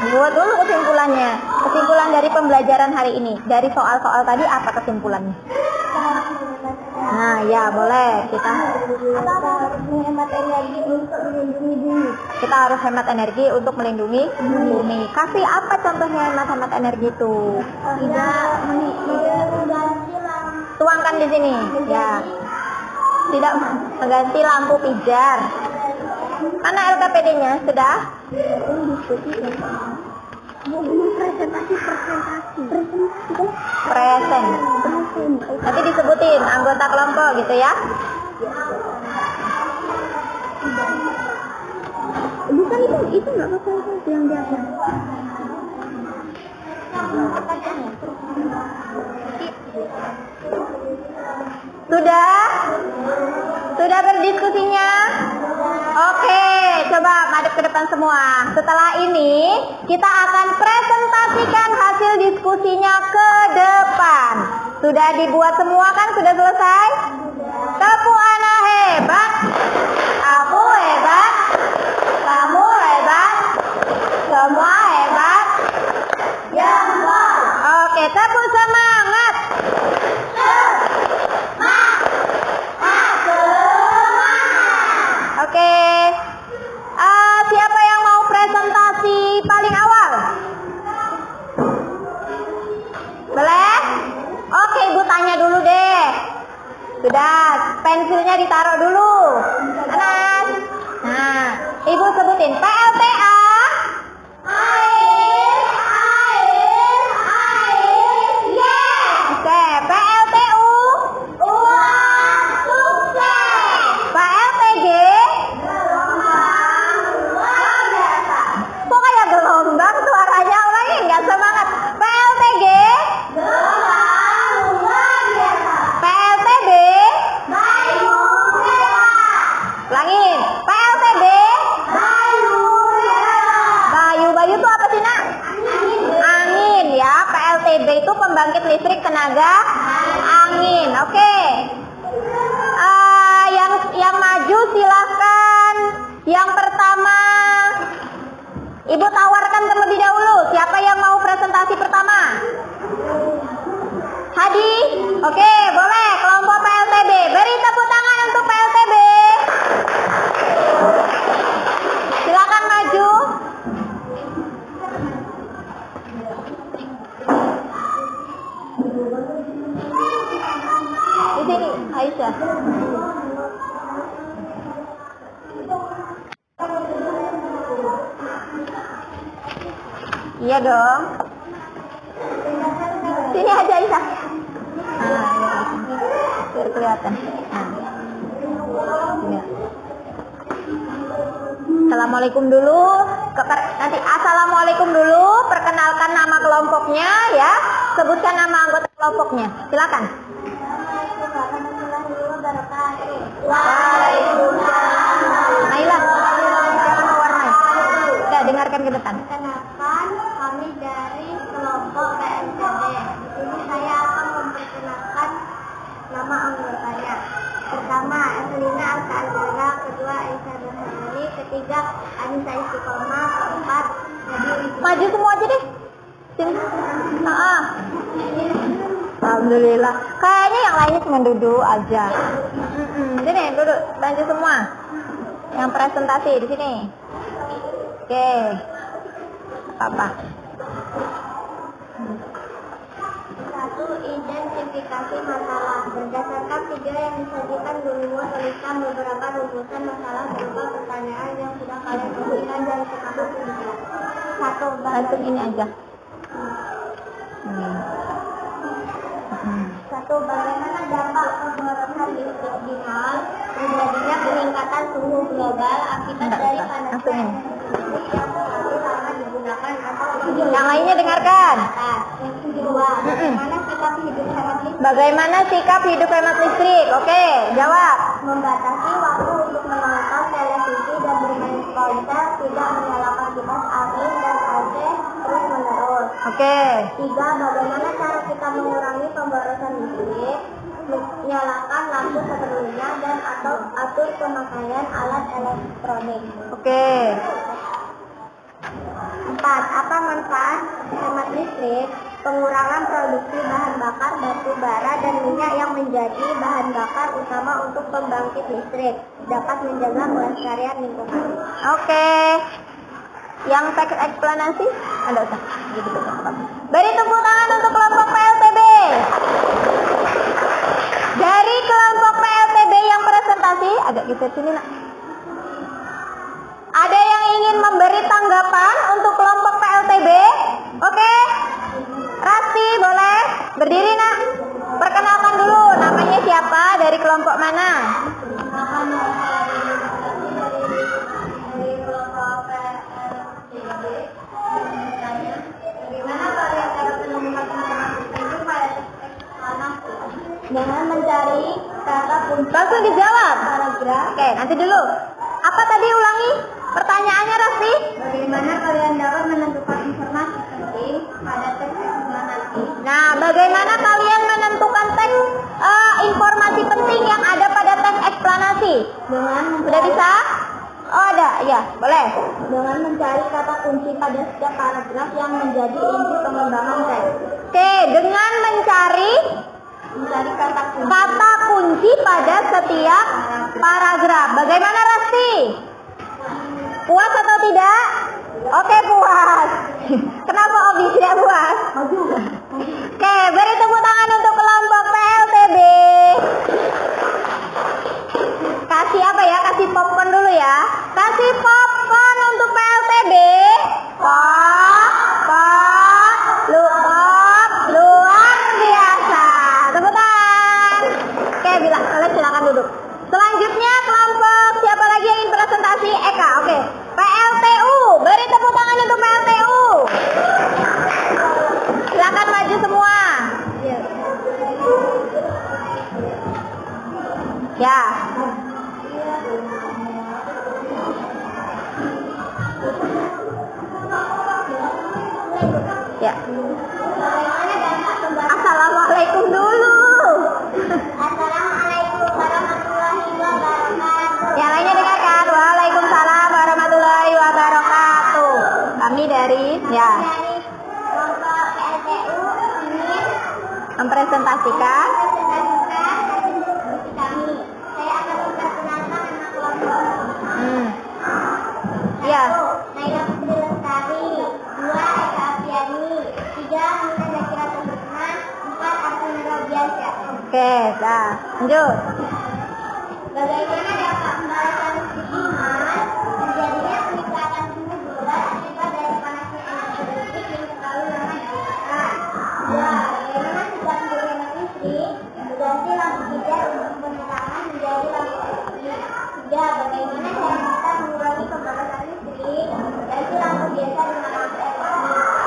Speaker 1: Buat dulu kesimpulannya. Kesimpulan dari pembelajaran hari ini. Dari soal-soal tadi apa kesimpulannya? Nah, ya boleh. Kita
Speaker 2: Menghemat energi untuk melindungi bumi.
Speaker 1: Kita harus hemat energi untuk melindungi bumi. Kasih apa contohnya hemat energi itu?
Speaker 2: Tidak mengganti lampu.
Speaker 1: Tuangkan di sini. Ya. Tidak mengganti lampu pijar. Mana LKPD-nya? Sudah? Present. Nanti disebutin anggota kelompok gitu ya.
Speaker 2: Bukan itu nggak apa-apa yang biasa.
Speaker 1: Sudah berdiskusinya? Oke, coba madep ke depan semua. Setelah ini kita akan presentasikan hasil diskusinya ke depan. Sudah dibuat semua kan? Sudah selesai? Tepuk anak hebat. Aku hebat. Kamu hebat. Semua hebat. Oke, tepuk semangat. Oke. Siapa yang mau presentasi paling awal? Boleh? Oke, Ibu tanya dulu deh. Sudah, pensilnya ditaruh dulu. Anas. Nah, Ibu sebutin PLTA. Air. Yes. Oke, PLTU. Uang sukses. PLTG. Kok kayak gelombang suaranya orangnya nggak semangat. PLTG. PLTB. Ulangin. PLTB. Bayu itu apa sih, Nak? Angin ya. PLTB itu pembangkit listrik tenaga angin. Oke. Yang maju silahkan. Yang pertama, Ibu tawarkan terlebih dahulu. Siapa yang mau presentasi pertama? Hadi? Oke, boleh. Kelompok PLTB. Beri tepuk tangan untuk PLTB. Silakan maju. sini, Aisyah. Iya dong. Sini aja Aisyah. Nah, ya, biar kelihatan. Nah. Ya. Assalamualaikum dulu. Nanti assalamualaikum dulu. Perkenalkan nama kelompoknya ya. Sebutkan nama anggota kelompoknya. Silakan. Waalaikumsalam. Naila. Jangan mewarnai. Ya, dengarkan ke depan.
Speaker 2: Perkenalkan, kami dari kelompok PLTB. Di sini saya akan memperkenalkan nama anggotanya. Pertama, Evelina Alka-Andara. Kedua, Aisyah Nurhayani. Ketiga, Anissa Istiqomah. Keempat,
Speaker 1: Maju semua aja deh. Sini. Alhamdulillah. Kayaknya yang lainnya cuma duduk aja. Sini duduk, lanjut semua. Yang presentasi di sini. Oke. Apa?
Speaker 2: Satu, identifikasi masalah. Berdasarkan video yang disajikan, Guru tuliskan beberapa rumusan masalah berupa pertanyaan yang sudah kalian berikan dan sepakati.
Speaker 1: Langsung ini aja.
Speaker 2: Satu, bagaimana dampak pemborosan listrik final terjadinya peningkatan suhu global akibat dari panasnya listrik yang terlalu lama digunakan atau
Speaker 1: Yang lainnya dengarkan.
Speaker 2: Dua, bagaimana sikap hidup hemat listrik?
Speaker 1: Bagaimana sikap hidup hemat listrik? Oke, jawab.
Speaker 2: Membatasi waktu untuk menonton televisi dan bermain ponsel, tidak menyalakan kipas angin dan AC terus menerus.
Speaker 1: Oke.
Speaker 2: Tiga, bagaimana cara kita mengurangi pemborosan listrik? Nyalakan lampu seperlunya dan atau atur pemakaian alat elektronik.
Speaker 1: Oke.
Speaker 2: Empat, apa manfaat hemat listrik? Pengurangan produksi bahan bakar batu bara dan minyak yang menjadi bahan bakar utama untuk pembangkit listrik, dapat menjaga kelestarian lingkungan.
Speaker 1: Oke. Yang teks eksplanasi? Ada usah. Gitu. Beri tepuk tangan untuk kelompok PLTB. Dari kelompok PLTB yang presentasi, agak geser sini nak. Ada yang ingin memberi tanggapan untuk kelompok PLTB? Oke. Rasti boleh berdiri nak. Perkenalkan dulu namanya siapa, dari kelompok mana?
Speaker 2: Dengan mencari kata kunci
Speaker 1: Langsung dijawab.
Speaker 2: paragraf.
Speaker 1: Oke, nanti dulu. Apa tadi ulangi? Pertanyaannya Rasti?
Speaker 2: Bagaimana kalian dapat menentukan informasi penting pada teks eksplanasi?
Speaker 1: Nah, bagaimana kalian menentukan teks informasi penting yang ada pada teks eksplanasi?
Speaker 2: Dengan
Speaker 1: Sudah bisa? Oh, ada. Ya, boleh.
Speaker 2: dengan mencari kata kunci pada setiap paragraf yang menjadi inti pengembangan teks.
Speaker 1: Oke, dengan mencari kata kunci pada setiap paragraf. Bagaimana Rasti? Puas atau tidak? Oke, puas. Kenapa Obi tidak puas? Oke, beri tepuk tangan untuk kelompok PLTB. Kasih apa ya? Kasih popcorn dulu ya. Kasih popcorn untuk PLTB. Luar biasa. Tepuk tangan. Oke, kalian silakan duduk. Selanjutnya kelompok siapa lagi yang ingin presentasi? Eka. Oke. PLTU. Beri tepuk tangan untuk PLTU. Silakan maju semua. Ya. Ya. Assalamualaikum dulu.
Speaker 2: Assalamualaikum warahmatullahi wabarakatuh.
Speaker 1: Yang lainnya dengarkan. Waalaikumsalam warahmatullahi wabarakatuh. Kami dari
Speaker 2: Dari kelompok LTU ingin
Speaker 1: mempresentasikan
Speaker 2: presentasikan hasil diskusi kami. Saya
Speaker 1: Ya, lanjut.
Speaker 2: Bagaimana dapat membalaskan iman terjadinya peningkatan suhu global akibat dari panasnya energi listrik yang terlalu lama digunakan? 2. Bagaimana sifat menghemat listrik berganti lampu hijau untuk penerangan menjadi lampu LED? 3. Bagaimana cara kita mengurangi pembalasan listrik berganti lampu biasa dengan lampu LED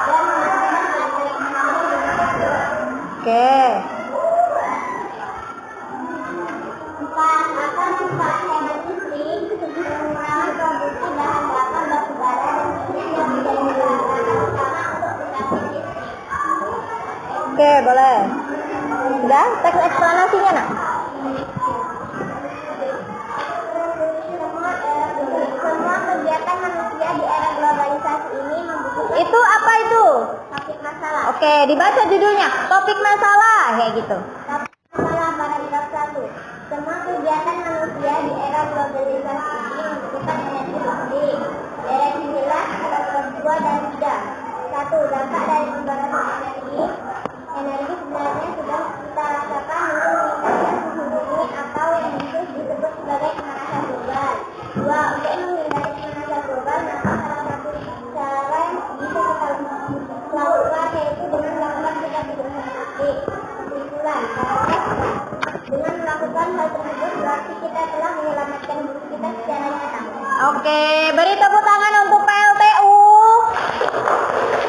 Speaker 2: dan menggunakan baterai energi dengan baterai?
Speaker 1: Oke.
Speaker 2: 4. Apa manfaat hemat listrik? Mengurangi produksi bahan bakar batu bara dan minyak yang menjadi bahan utama untuk pembangkit listrik.
Speaker 1: Oke, boleh. Sudah? Teks eksplanasinya, Nak?
Speaker 2: Semua kegiatan manusia di era globalisasi ini membutuhkan
Speaker 1: Itu apa itu?
Speaker 2: topik masalah.
Speaker 1: Oke, dibaca judulnya. Topik masalah, kayak gitu.
Speaker 2: Masalah paragraf 1. Semua kegiatan manusia di era globalisasi ini membutuhkan energi listrik. Direksi jelas paragraf 2 dan 3. 1. Dampak dari pembalasan energi. Energi sebenarnya sudah kita rasakan untuk meningkatkan suhu bumi atau yang disebut sebagai pemanasan global. 2. Untuk menghindari pemanasan global, maka salah satu cara yang bisa kita lakukan yaitu dengan melakukan kita pemanasan listrik. Kesimpulan, dengan melakukan hal tersebut berarti kita telah menyelamatkan bumi kita secara nyata.
Speaker 1: Oke, beri tepuk tangan untuk PLTU.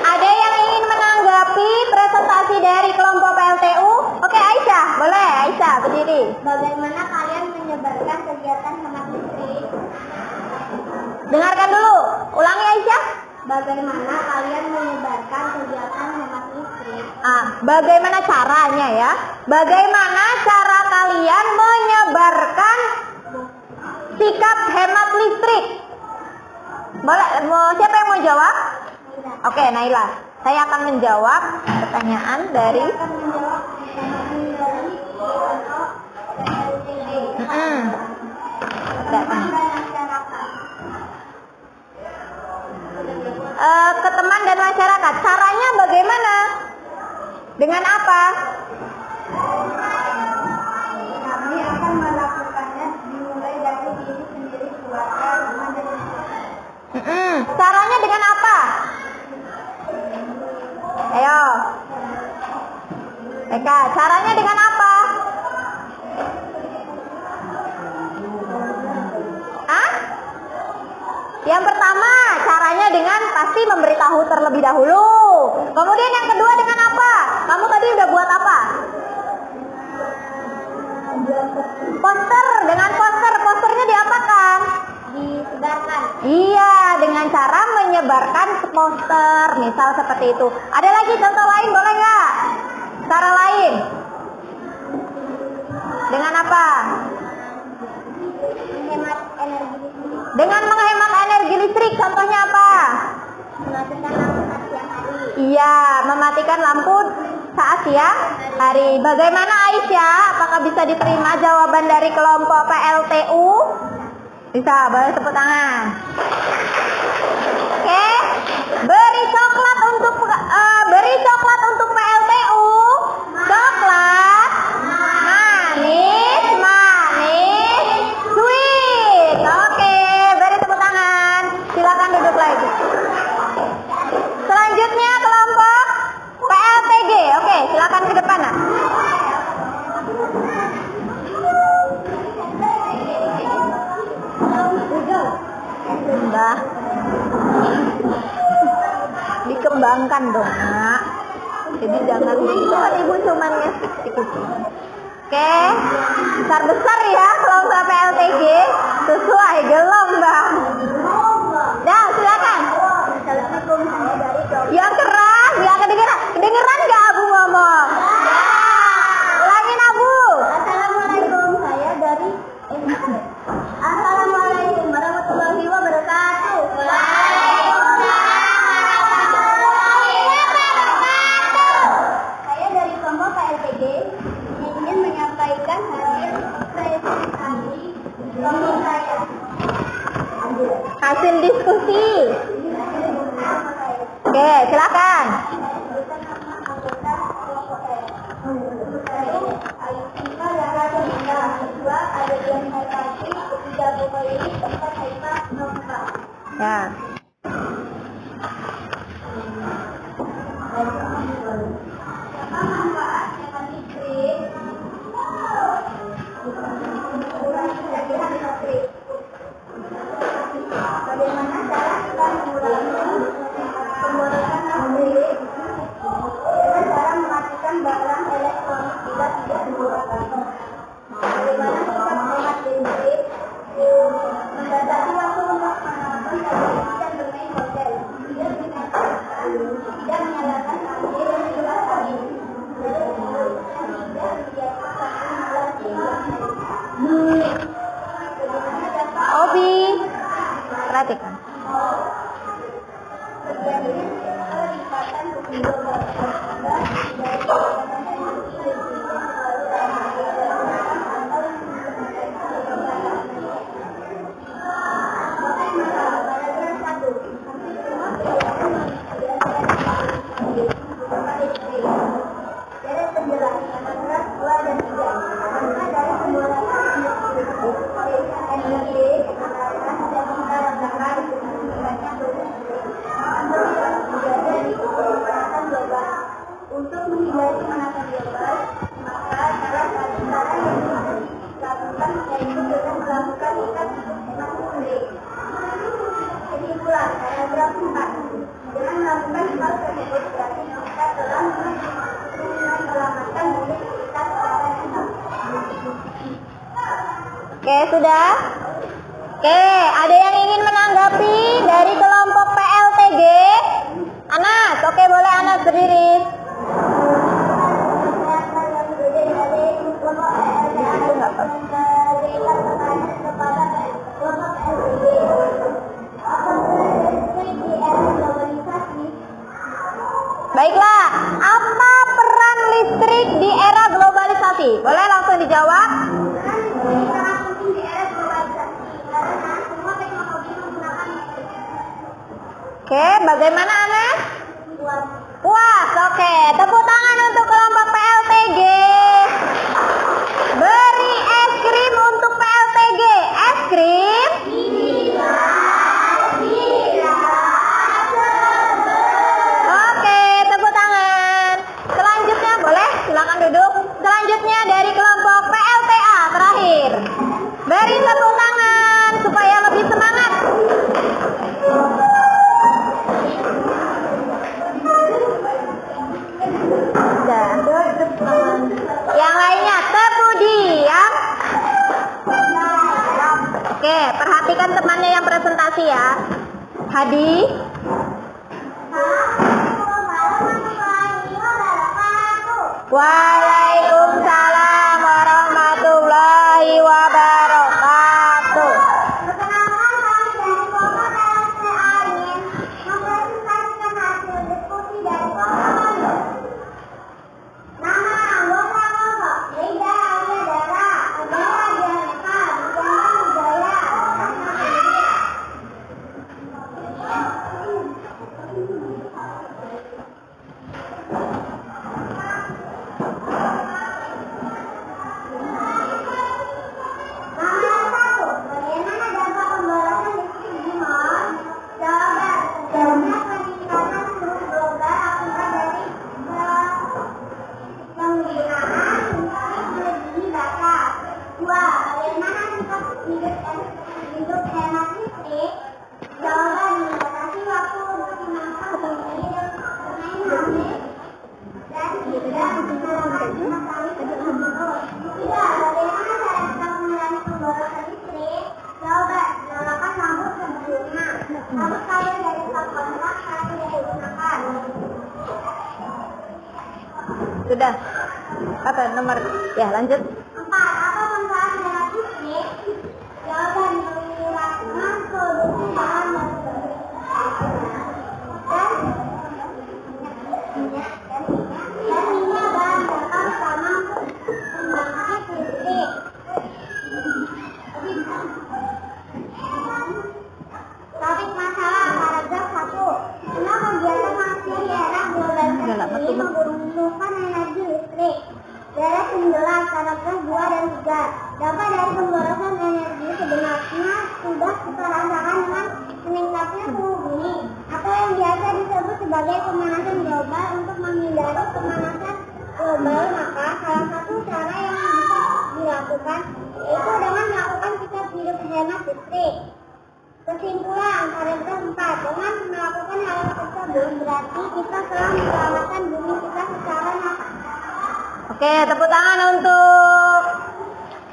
Speaker 1: Ada yang ingin menanggapi presentasi dari kelompok PLTU? Oke, Aisyah, boleh. Aisyah, berdiri.
Speaker 2: Bagaimana kalian menyebarkan kegiatan hemat listrik?
Speaker 1: Dengarkan dulu. Ulangi, Aisyah.
Speaker 2: Bagaimana kalian menyebarkan kegiatan hemat listrik?
Speaker 1: Bagaimana caranya ya? Bagaimana cara kalian menyebarkan sikap hemat listrik? Boleh, siapa yang mau jawab? Oke, Naila. Saya akan menjawab pertanyaan dari
Speaker 2: Akan menjawab pertanyaan dari kelompok PLTG. Teman dan masyarakat.
Speaker 1: ke teman dan masyarakat. Caranya bagaimana? Dengan apa?
Speaker 2: Kami akan melakukannya dimulai dari diri sendiri, keluarga, teman dan masyarakat.
Speaker 1: Caranya dengan apa? Ayo. Eka, caranya dengan apa? Yang pertama, caranya dengan pasti memberitahu terlebih dahulu. Kemudian yang kedua dengan apa? Kamu tadi udah buat apa? Poster, dengan poster. Posternya diapakan?
Speaker 2: Disebarkan.
Speaker 1: Iya, dengan cara menyebarkan poster, misal seperti itu. Ada lagi contoh lain, boleh nggak? Cara lain? Dengan apa?
Speaker 2: Menghemat energi listrik.
Speaker 1: Dengan menghemat energi listrik, contohnya apa?
Speaker 2: Mematikan lampu saat siang hari.
Speaker 1: Iya, mematikan lampu saat siang hari. Bagaimana Aisyah? Apakah bisa diterima jawaban dari kelompok PLTU? Bisa, boleh tepuk tangan. Oke, beri coklat untuk PLTU. Coklat manis, sweet. Oke, beri tepuk tangan. Silakan duduk lagi. Selanjutnya kelompok PLTG. Oke, silakan ke depan, Nak. Mbak, dikembangkan dong, Nak. Jadi jangan gitu kan, Ibu cuman ngasih ikuti. Oke, besar-besar ya kelompok PLTG. Sesuai gelombang. Dah, silakan.
Speaker 2: Assalamualaikum, saya dari kelompok.
Speaker 1: Ya keras, ya kedengeran. Kedengeran nggak Abu ngomong? Ulangin Abu.
Speaker 2: Assalamualaikum, saya dari Assalamualaikum warahmatullahi wabarakatuh. Saya dari kelompok PLTG yang ingin menyampaikan hasil presentasi kelompok saya.
Speaker 1: Hasil diskusi. Oke, silakan.
Speaker 2: Saya
Speaker 1: Ya.
Speaker 2: Bagaimana cara kita mengurangi pemborosan listrik dengan cara mematikan barang elektronik jika tidak digunakan? Bagaimana kita menghemat listrik? Membatasi waktu untuk menonton televisi dan bermain hotel. Tidak menyalakan AC dan kipas angin. Tidak
Speaker 1: Obi, perhatikan.
Speaker 2: Untuk menghindari pemanasan global, maka salah satu cara yang dilakukan yaitu dengan melakukan tingkat hemat listrik. Kesimpulan, paragraf 4. Dengan melakukan hal tersebut berarti kita telah menyelamatkan diri kita secara hemat.
Speaker 1: Oke, sudah? Oke, ada yang ingin menanggapi dari kelompok PLTG? Anas, oke boleh Anas berdiri. Baiklah, apa peran listrik di era globalisasi? Boleh langsung dijawab? Oke, bagaimana Anas? Puas, oke. Tepuk tangan untuk kelompok PLTG. Beri es krim untuk PLTG. Es krim? Oke, tepuk tangan. Selanjutnya boleh, silakan duduk. Selanjutnya dari kelompok PLTA terakhir. Beri tepuk tangan supaya lebih semangat. Yang lainnya Tepudi ya. Oke, perhatikan temannya yang presentasi ya. Hadi. Waalaikumsalam warahmatullahi wabarakatuh.
Speaker 2: Perkenalkan, kami dari kelompok PLTA ingin mempresentasikan hasil diskusi dari kelompok. Nama anggota kelompok Rida Alia Dara, Adela Dianeka, Bujana Wijaya. Nomor 1. Bagaimana dampak pemborosan listrik di mall? Jawaban. Terjadinya peningkatan suhu global akibat dari penggunaan listrik melebihi batas. 2. Bagaimana sikap hidup hemat listrik? Jawaban. Membatasi waktu untuk menonton televisi dan bermain HP dan tidak menyalakan kipas angin sebelum tidur. 3. Bagaimana cara kita mengurangi pemborosan listrik? Jawaban. Nyalakan lampu sebelumnya. Lampu cair dari stop kontak saat tidak digunakan.
Speaker 1: Sudah. Apa nomor? Ya, lanjut.
Speaker 2: 4. Apa manfaat hemat listrik? Jawaban. Mengurangi produksi bahan baku dan minyak bahan bakar utama pembangkit listrik. Topik masalah paragraf 1. Kenapa kegiatan manusia di era globalisasi ini membutuhkan energi listrik? Beres 11, paragraf 2 dan 3. Dampak dari pemborosan energi sebenarnya sudah kita rasakan dengan meningkatnya sebagai pemanasan global. Untuk menghindari pemanasan global, maka salah satu cara yang bisa dilakukan yaitu dengan melakukan sikap hidup hemat listrik. Kesimpulan, paragraf 4, dengan melakukan hal tersebut berarti kita telah menyelamatkan bumi kita secara nyata.
Speaker 1: Oke, tepuk tangan untuk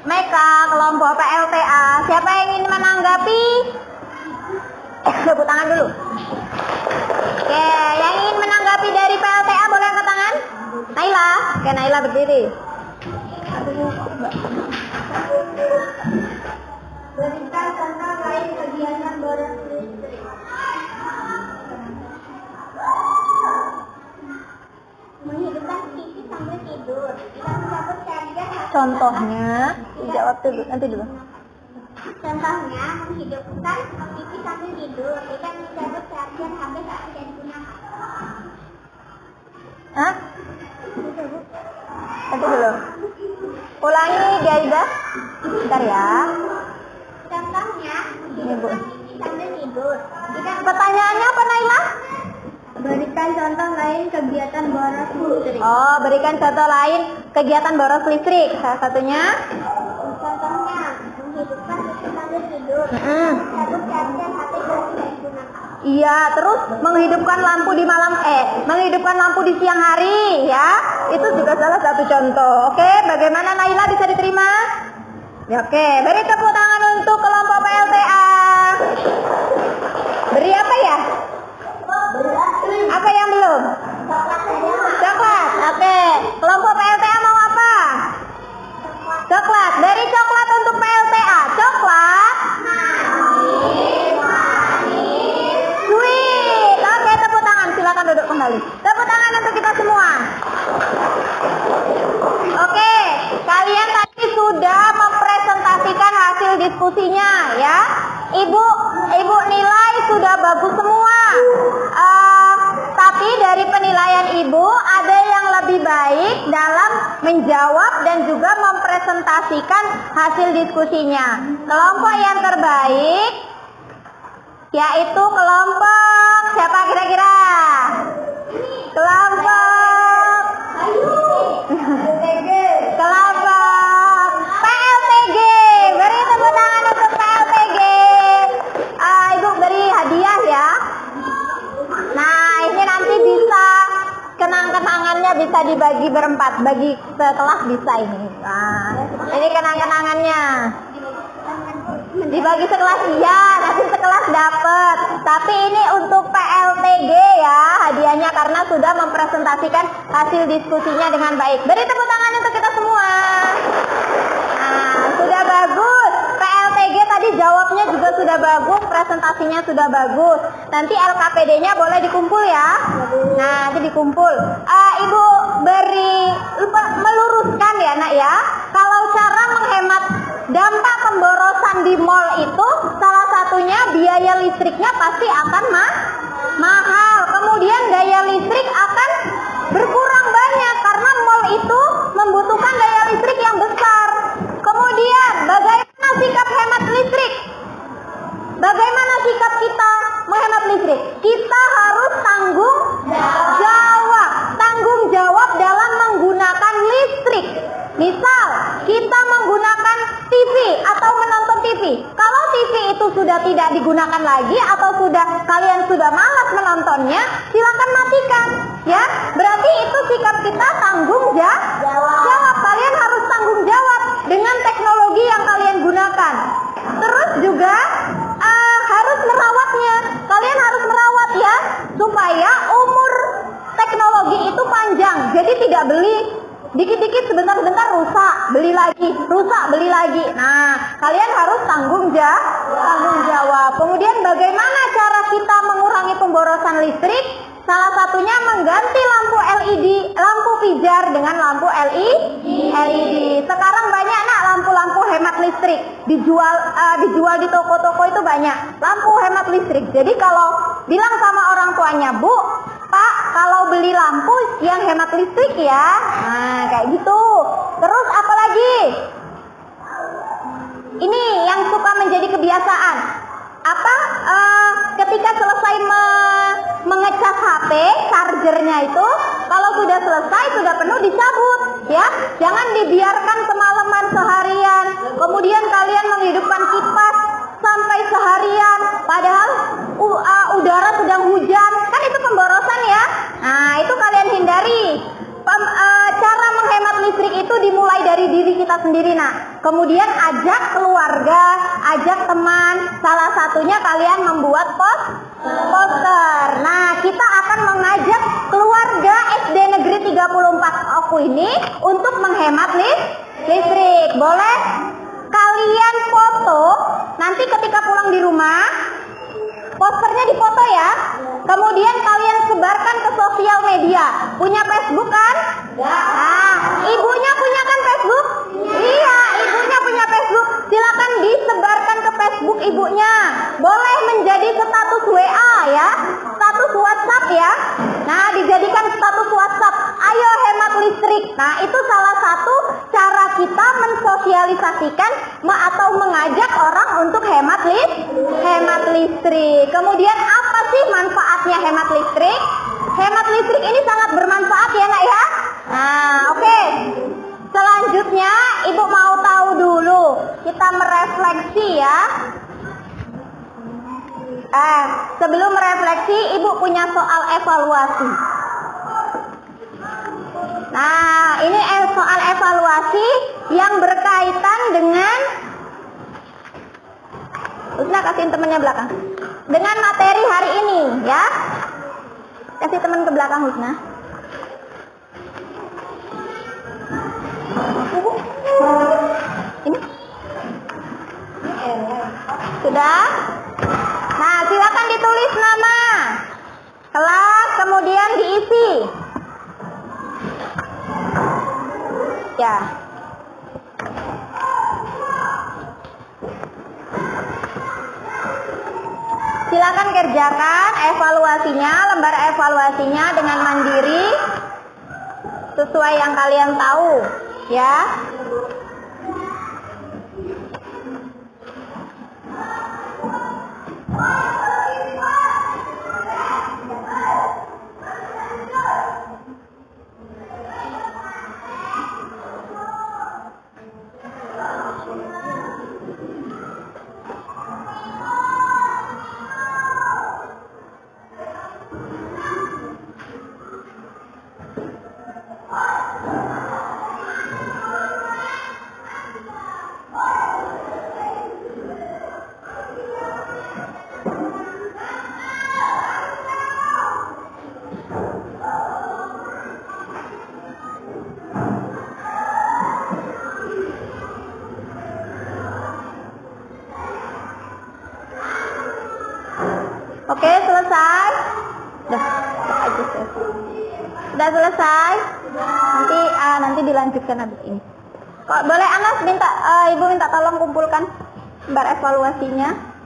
Speaker 1: Meka, kelompok PLTA. Siapa yang ingin menanggapi? Tepuk tangan dulu. Oke, yang ingin menanggapi dari PLTA boleh angkat tangan? Naila, oke Naila berdiri.
Speaker 2: Berikan contoh lain kegiatan boros listrik. Menghidupkan TV sambil tidur. Tidak mencabut charger.
Speaker 1: Contohnya, dijawab dulu, nanti dulu.
Speaker 2: Contohnya, menghidupkan TV sambil tidur. Tidak mencabut charger HP saat tidak digunakan.
Speaker 1: Hah? Nanti dulu. Ulangi, Gaida. Bentar ya.
Speaker 2: Contohnya,
Speaker 1: Ini, Bu.
Speaker 2: menghidupkan TV sambil tidur. Tidak
Speaker 1: Pertanyaannya apa, Naila?
Speaker 2: berikan contoh lain kegiatan boros listrik.
Speaker 1: Oh, berikan contoh lain kegiatan boros listrik. Salah satunya?
Speaker 2: Contohnya, menghidupkan TV sambil tidur.
Speaker 1: Mm-mm.
Speaker 2: Mencabut charger HP saat tidak digunakan.
Speaker 1: Iya, terus menghidupkan lampu di menghidupkan lampu di siang hari, ya. Itu juga salah satu contoh. Oke, bagaimana Naila, bisa diterima? Ya, oke, beri tepuk tangan untuk kelompok PLTA. Beri apa ya? Apa yang belum? Coklat. Oke, kelompok PLTA mau apa? Coklat. Beri coklat untuk PLTA. Coklat. Sweet. Oke, tepuk tangan. Silakan duduk kembali. Tepuk tangan untuk kita semua. Oke, kalian tadi sudah mempresentasikan hasil diskusinya, ya. Ibu nilai sudah bagus semua. Tapi dari penilaian ibu ada yang lebih baik dalam menjawab dan juga mempresentasikan hasil diskusinya. Kelompok yang terbaik yaitu kelompok siapa kira-kira? Kelompok PLTG. Beri tepuk tangan untuk PLTG. Ibu beri hadiah ya. Nah, ini nanti bisa kenang-kenangannya bisa dibagi berempat, bagi sekelas bisa ini. Nah, ini kenang-kenangannya. Dibagi sekelas iya, nanti sekelas dapat. Tapi ini untuk PLTG ya, hadiahnya karena sudah mempresentasikan hasil diskusinya dengan baik. Beri tepuk tangan untuk kita semua. Nah, sudah bagus. PLTG tadi jawabnya juga sudah bagus, presentasinya sudah bagus. Nanti LKPD-nya boleh dikumpul ya. Nah, nanti dikumpul. Ibu meluruskan ya, Nak ya. Kalau cara menghemat dampak pemborosan di mall itu salah satunya biaya listriknya pasti akan mahal. Kemudian daya listrik akan berkurang banyak karena mall itu membutuhkan daya listrik yang besar. Kemudian bagaimana sikap hemat listrik? Bagaimana sikap kita menghemat listrik? Kita harus tanggung jawab dalam menggunakan listrik. Misal, kita menggunakan TV atau menonton TV. Kalau TV itu sudah tidak digunakan lagi atau kalian sudah malas menontonnya, silakan matikan. Ya, berarti itu sikap kita tanggung jawab. Kalian harus tanggung jawab dengan teknologi yang kalian gunakan. Terus juga harus merawatnya. Kalian harus merawat ya, supaya umur teknologi itu panjang. Jadi tidak beli dikit-dikit sebentar-sebentar rusak, beli lagi. Nah, kalian harus tanggung jawab. Kemudian bagaimana cara kita mengurangi pemborosan listrik? Salah satunya mengganti lampu LED, lampu pijar dengan lampu LED. Sekarang banyak lampu-lampu hemat listrik dijual di toko-toko itu banyak lampu hemat listrik. Jadi kalau bilang sama orang tuanya, Bu, Pak, kalau beli lampu yang hemat listrik ya. Nah, kayak gitu. Terus apa lagi? Ini yang suka menjadi kebiasaan. Ketika selesai mengecas HP, HP, chargernya itu kalau sudah selesai, sudah penuh dicabut, ya. Jangan dibiarkan semalaman seharian. Kemudian kalian menghidupkan kipas sampai seharian, padahal udara sedang hujan, kan itu pemborosan ya. Nah, itu kalian hindari. Cara menghemat listrik itu dimulai dari diri kita sendiri, nak. Kemudian ajak keluarga, ajak teman. Salah satunya kalian membuat poster. Nah, kita akan mengajak keluarga SD Negeri 34 Oku ini untuk menghemat listrik. Boleh kalian foto, nanti ketika pulang di rumah, posternya difoto ya. Kemudian kalian sebarkan ke sosial media. Punya Facebook kan? Ya. Nah, ibunya punya kan Facebook? Iya, ibunya punya Facebook. Silakan disebarkan ke Facebook ibunya. Boleh menjadi status WA ya, status WhatsApp ya. Nah, dijadikan status WhatsApp. Ayo hemat listrik. Nah, itu salah satu cara kita mensosialisasikan atau mengajak orang untuk hemat listrik. Kemudian apa sih manfaatnya hemat listrik? Hemat listrik ini sangat bermanfaat ya, nak ya. Nah, oke. Selanjutnya, Ibu mau tahu dulu. Kita merefleksi ya. Sebelum merefleksi, Ibu punya soal evaluasi. Nah, ini soal evaluasi yang berkaitan dengan Husna, kasihin temennya belakang. Dengan materi hari ini, ya. Kasih teman ke belakang, Husna. Ini? Sudah? Nah, silakan ditulis nama, kelas, kemudian diisi. Ya. Silakan kerjakan evaluasinya, lembar evaluasinya dengan mandiri sesuai yang kalian tahu, ya. Oke, selesai. Sudah selesai. Nanti dilanjutkan habis ini. Kok boleh Anas Ibu minta tolong kumpulkan lembar evaluasinya.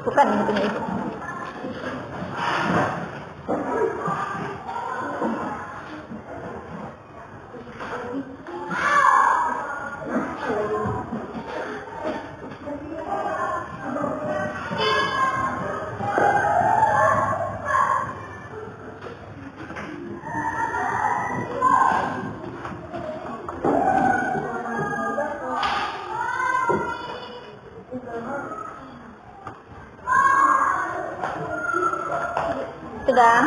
Speaker 1: Bukan ini punya Ibu. Sudah.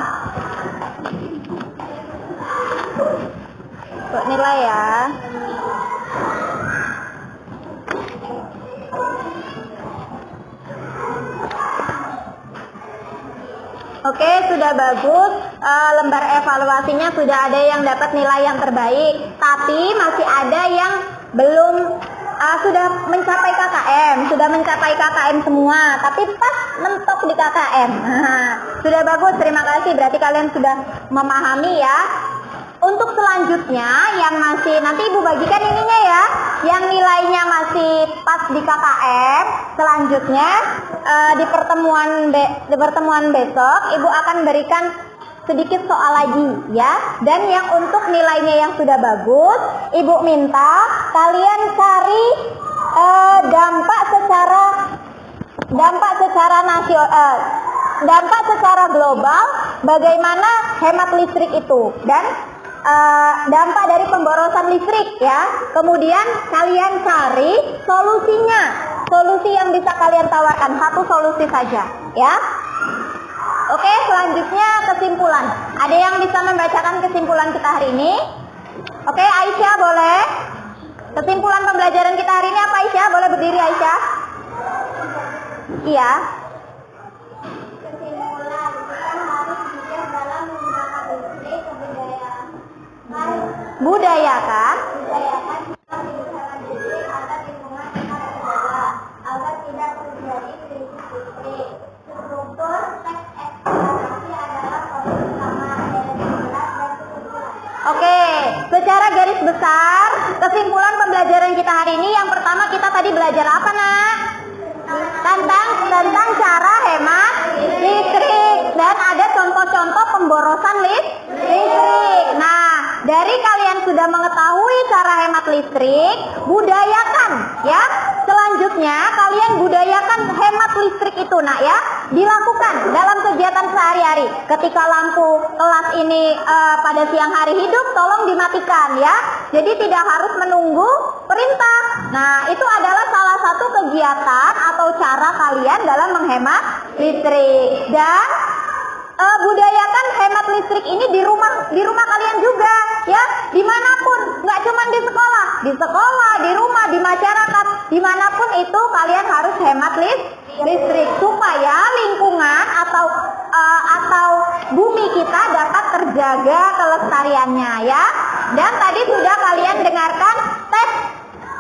Speaker 1: Buat nilai ya. Oke, sudah bagus. Lembar evaluasinya sudah ada yang dapat nilai yang terbaik, tapi masih ada yang belum sudah mencapai KKM semua, tapi pas mentok di KKM. Sudah bagus, terima kasih. Berarti kalian sudah memahami ya. Untuk selanjutnya yang masih nanti Ibu bagikan ininya ya, yang nilainya masih pas di KKM. Selanjutnya di pertemuan besok Ibu akan berikan sedikit soal lagi ya. Dan yang untuk nilainya yang sudah bagus, Ibu minta kalian cari dampak secara global bagaimana hemat listrik itu dan dampak dari pemborosan listrik ya. Kemudian kalian cari solusinya, solusi yang bisa kalian tawarkan, satu solusi saja ya. Oke, selanjutnya kesimpulan. Ada yang bisa membacakan kesimpulan kita hari ini? Oke, Aisyah boleh. Kesimpulan pembelajaran kita hari ini apa, Aisyah? Boleh berdiri, Aisyah? Iya.
Speaker 2: Kesimpulan, kita harus bijak dalam menggunakan listrik, kebudayakan
Speaker 1: Budayakan
Speaker 2: kita menggunakan listrik agar lingkungan kita terjaga, agar tidak terjadi krisis listrik. Struktur teks eksplanasi adalah topik utama dari kelas dan kesimpulan.
Speaker 1: Oke, secara garis besar kesimpulan pembelajaran kita hari ini yang pertama kita tadi belajar apa, Nak? Tentang cara hemat listrik dan ada contoh-contoh pemborosan listrik. Nah, dari kalian sudah mengetahui cara hemat listrik, budayakan ya. Selanjutnya kalian budayakan hemat listrik itu, Nak ya. Dilakukan dalam kegiatan sehari-hari. Ketika lampu kelas ini pada siang hari hidup, tolong dimatikan ya. Jadi tidak harus menunggu perintah. Nah, itu adalah salah satu kegiatan atau cara kalian dalam menghemat listrik. Dan budayakan hemat listrik ini di rumah kalian juga ya, dimanapun, nggak cuma di sekolah, di rumah, di masyarakat, dimanapun itu kalian harus hemat listrik supaya lingkungan atau bumi kita dapat terjaga kelestariannya ya. Dan tadi sudah kalian dengarkan teks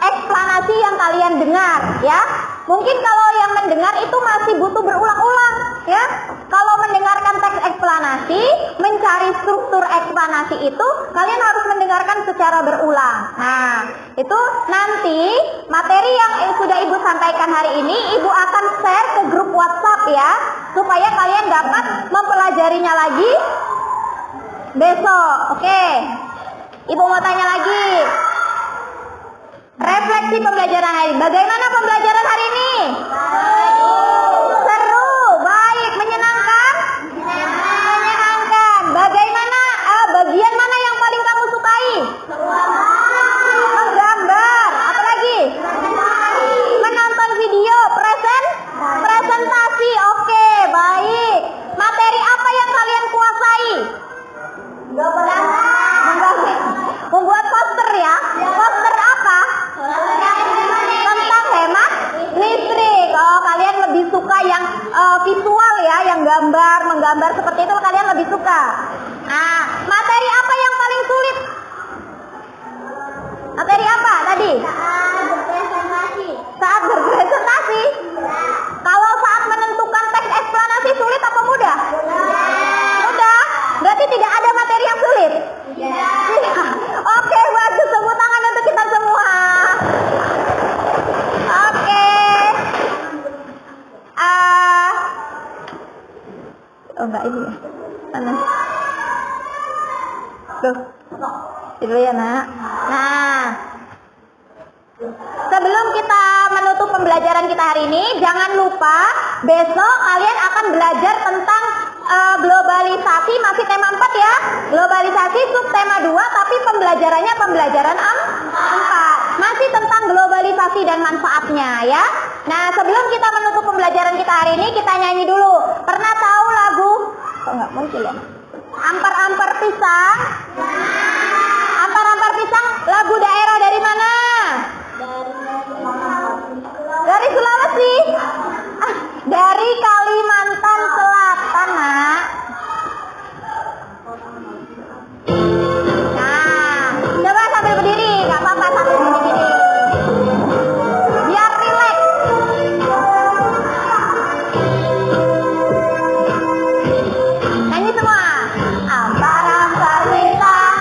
Speaker 1: eksplanasi yang kalian dengar ya. Mungkin kalau yang mendengar itu masih butuh berulang-ulang ya. Kalau mendengarkan teks eksplanasi, mencari struktur eksplanasi itu kalian harus mendengarkan secara berulang. Nah, itu nanti materi yang sudah Ibu sampaikan hari ini Ibu akan share ke grup WhatsApp ya, supaya kalian dapat mempelajarinya lagi besok. Oke. Ibu mau tanya lagi. Refleksi pembelajaran hari ini. Bagaimana pembelajaran hari ini? Seru, baik, menyenangkan? Menyenangkan. Bagaimana? Bagian mana yang paling kamu sukai? Menggambar. Apa lagi? Menonton video, presentasi. Oke, baik. Materi apa yang kalian kuasai? Membuat poster ya. Poster apa? Tentang hemat listrik. Oh, kalian lebih suka yang visual ya, yang menggambar seperti itu kalian lebih suka. Nah, materi apa yang paling sulit? Materi apa tadi? Saat berpresentasi. Kalau saat menentukan teks eksplanasi sulit apa mudah? Mudah. Berarti tidak ada materi yang sulit. Oke, bagus. Tepuk tangan untuk kita semua. Oke. Oh enggak ini ya. Mana? Tuh. Itu ya, Nak. Nah. Sebelum kita menutup pembelajaran kita hari ini, jangan lupa besok kalian akan belajar tentang globalisasi, masih tema 4 ya. Globalisasi subtema 2, tapi pembelajarannya pembelajaran 4. Masih tentang globalisasi dan manfaatnya ya. Nah, sebelum kita menutup pembelajaran kita hari ini, kita nyanyi dulu. Pernah tahu lagu? Kok nggak muncul ya? Ampar-ampar pisang. Ampar-ampar pisang, lagu daerah dari mana? Dari Sulawesi. Dari Kalimantan Selatan, Nak. Nah, coba sambil berdiri, nggak apa-apa sambil berdiri. Biar rileks. Nyanyi semua. Ampar-ampar pisang.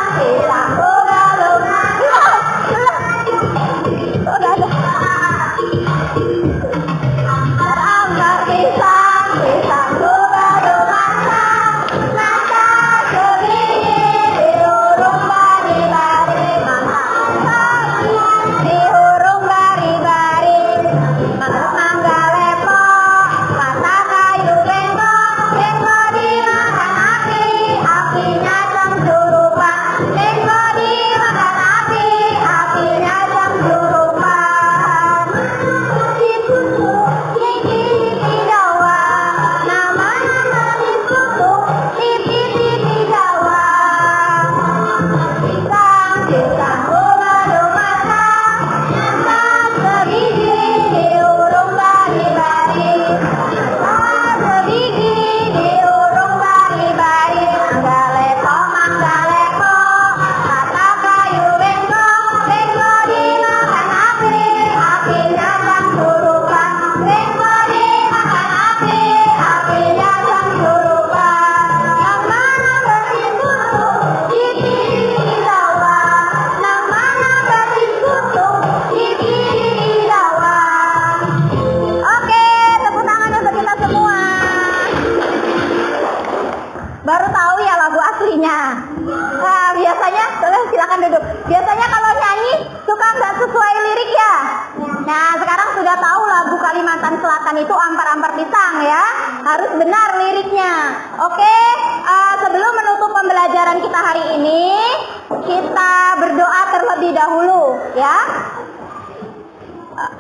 Speaker 1: Ya.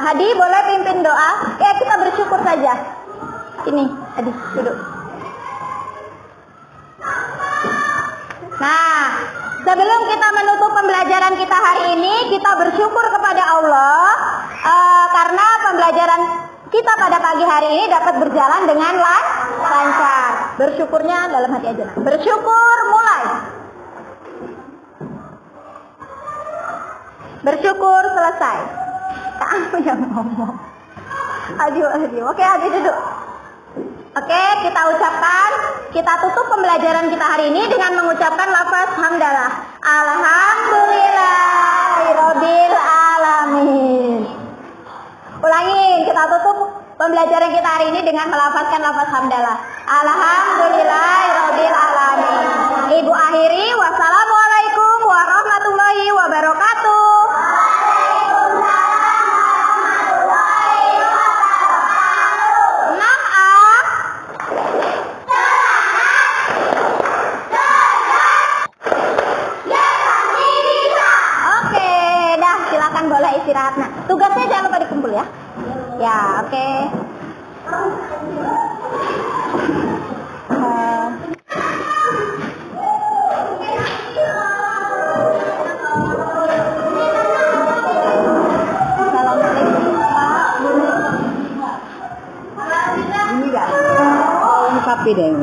Speaker 1: Hadi boleh pimpin doa? Ya, kita bersyukur saja. Ini, Hadi, duduk. Nah, sebelum kita menutup pembelajaran kita hari ini, kita bersyukur kepada Allah karena pembelajaran kita pada pagi hari ini dapat berjalan dengan lancar. Bersyukurnya dalam hati aja. Bersyukur mulai. Bersyukur selesai. Kamu yang ngomong. Aduh. Oke, Hadi duduk. Oke, kita ucapkan, kita tutup pembelajaran kita hari ini dengan mengucapkan lafaz hamdalah. Alhamdulillahirabbil alamin. Ulangin, kita tutup pembelajaran kita hari ini dengan melafazkan lafaz hamdalah. Alhamdulillahirabbil alamin. Ibu akhiri, wassalamualaikum warahmatullahi wabarakatuh. Boleh istirahat. Nah, tugasnya jangan lupa dikumpul ya. Ya, oke. Assalamualaikum Pak. Ini enggak. Oh, ini kapi deh,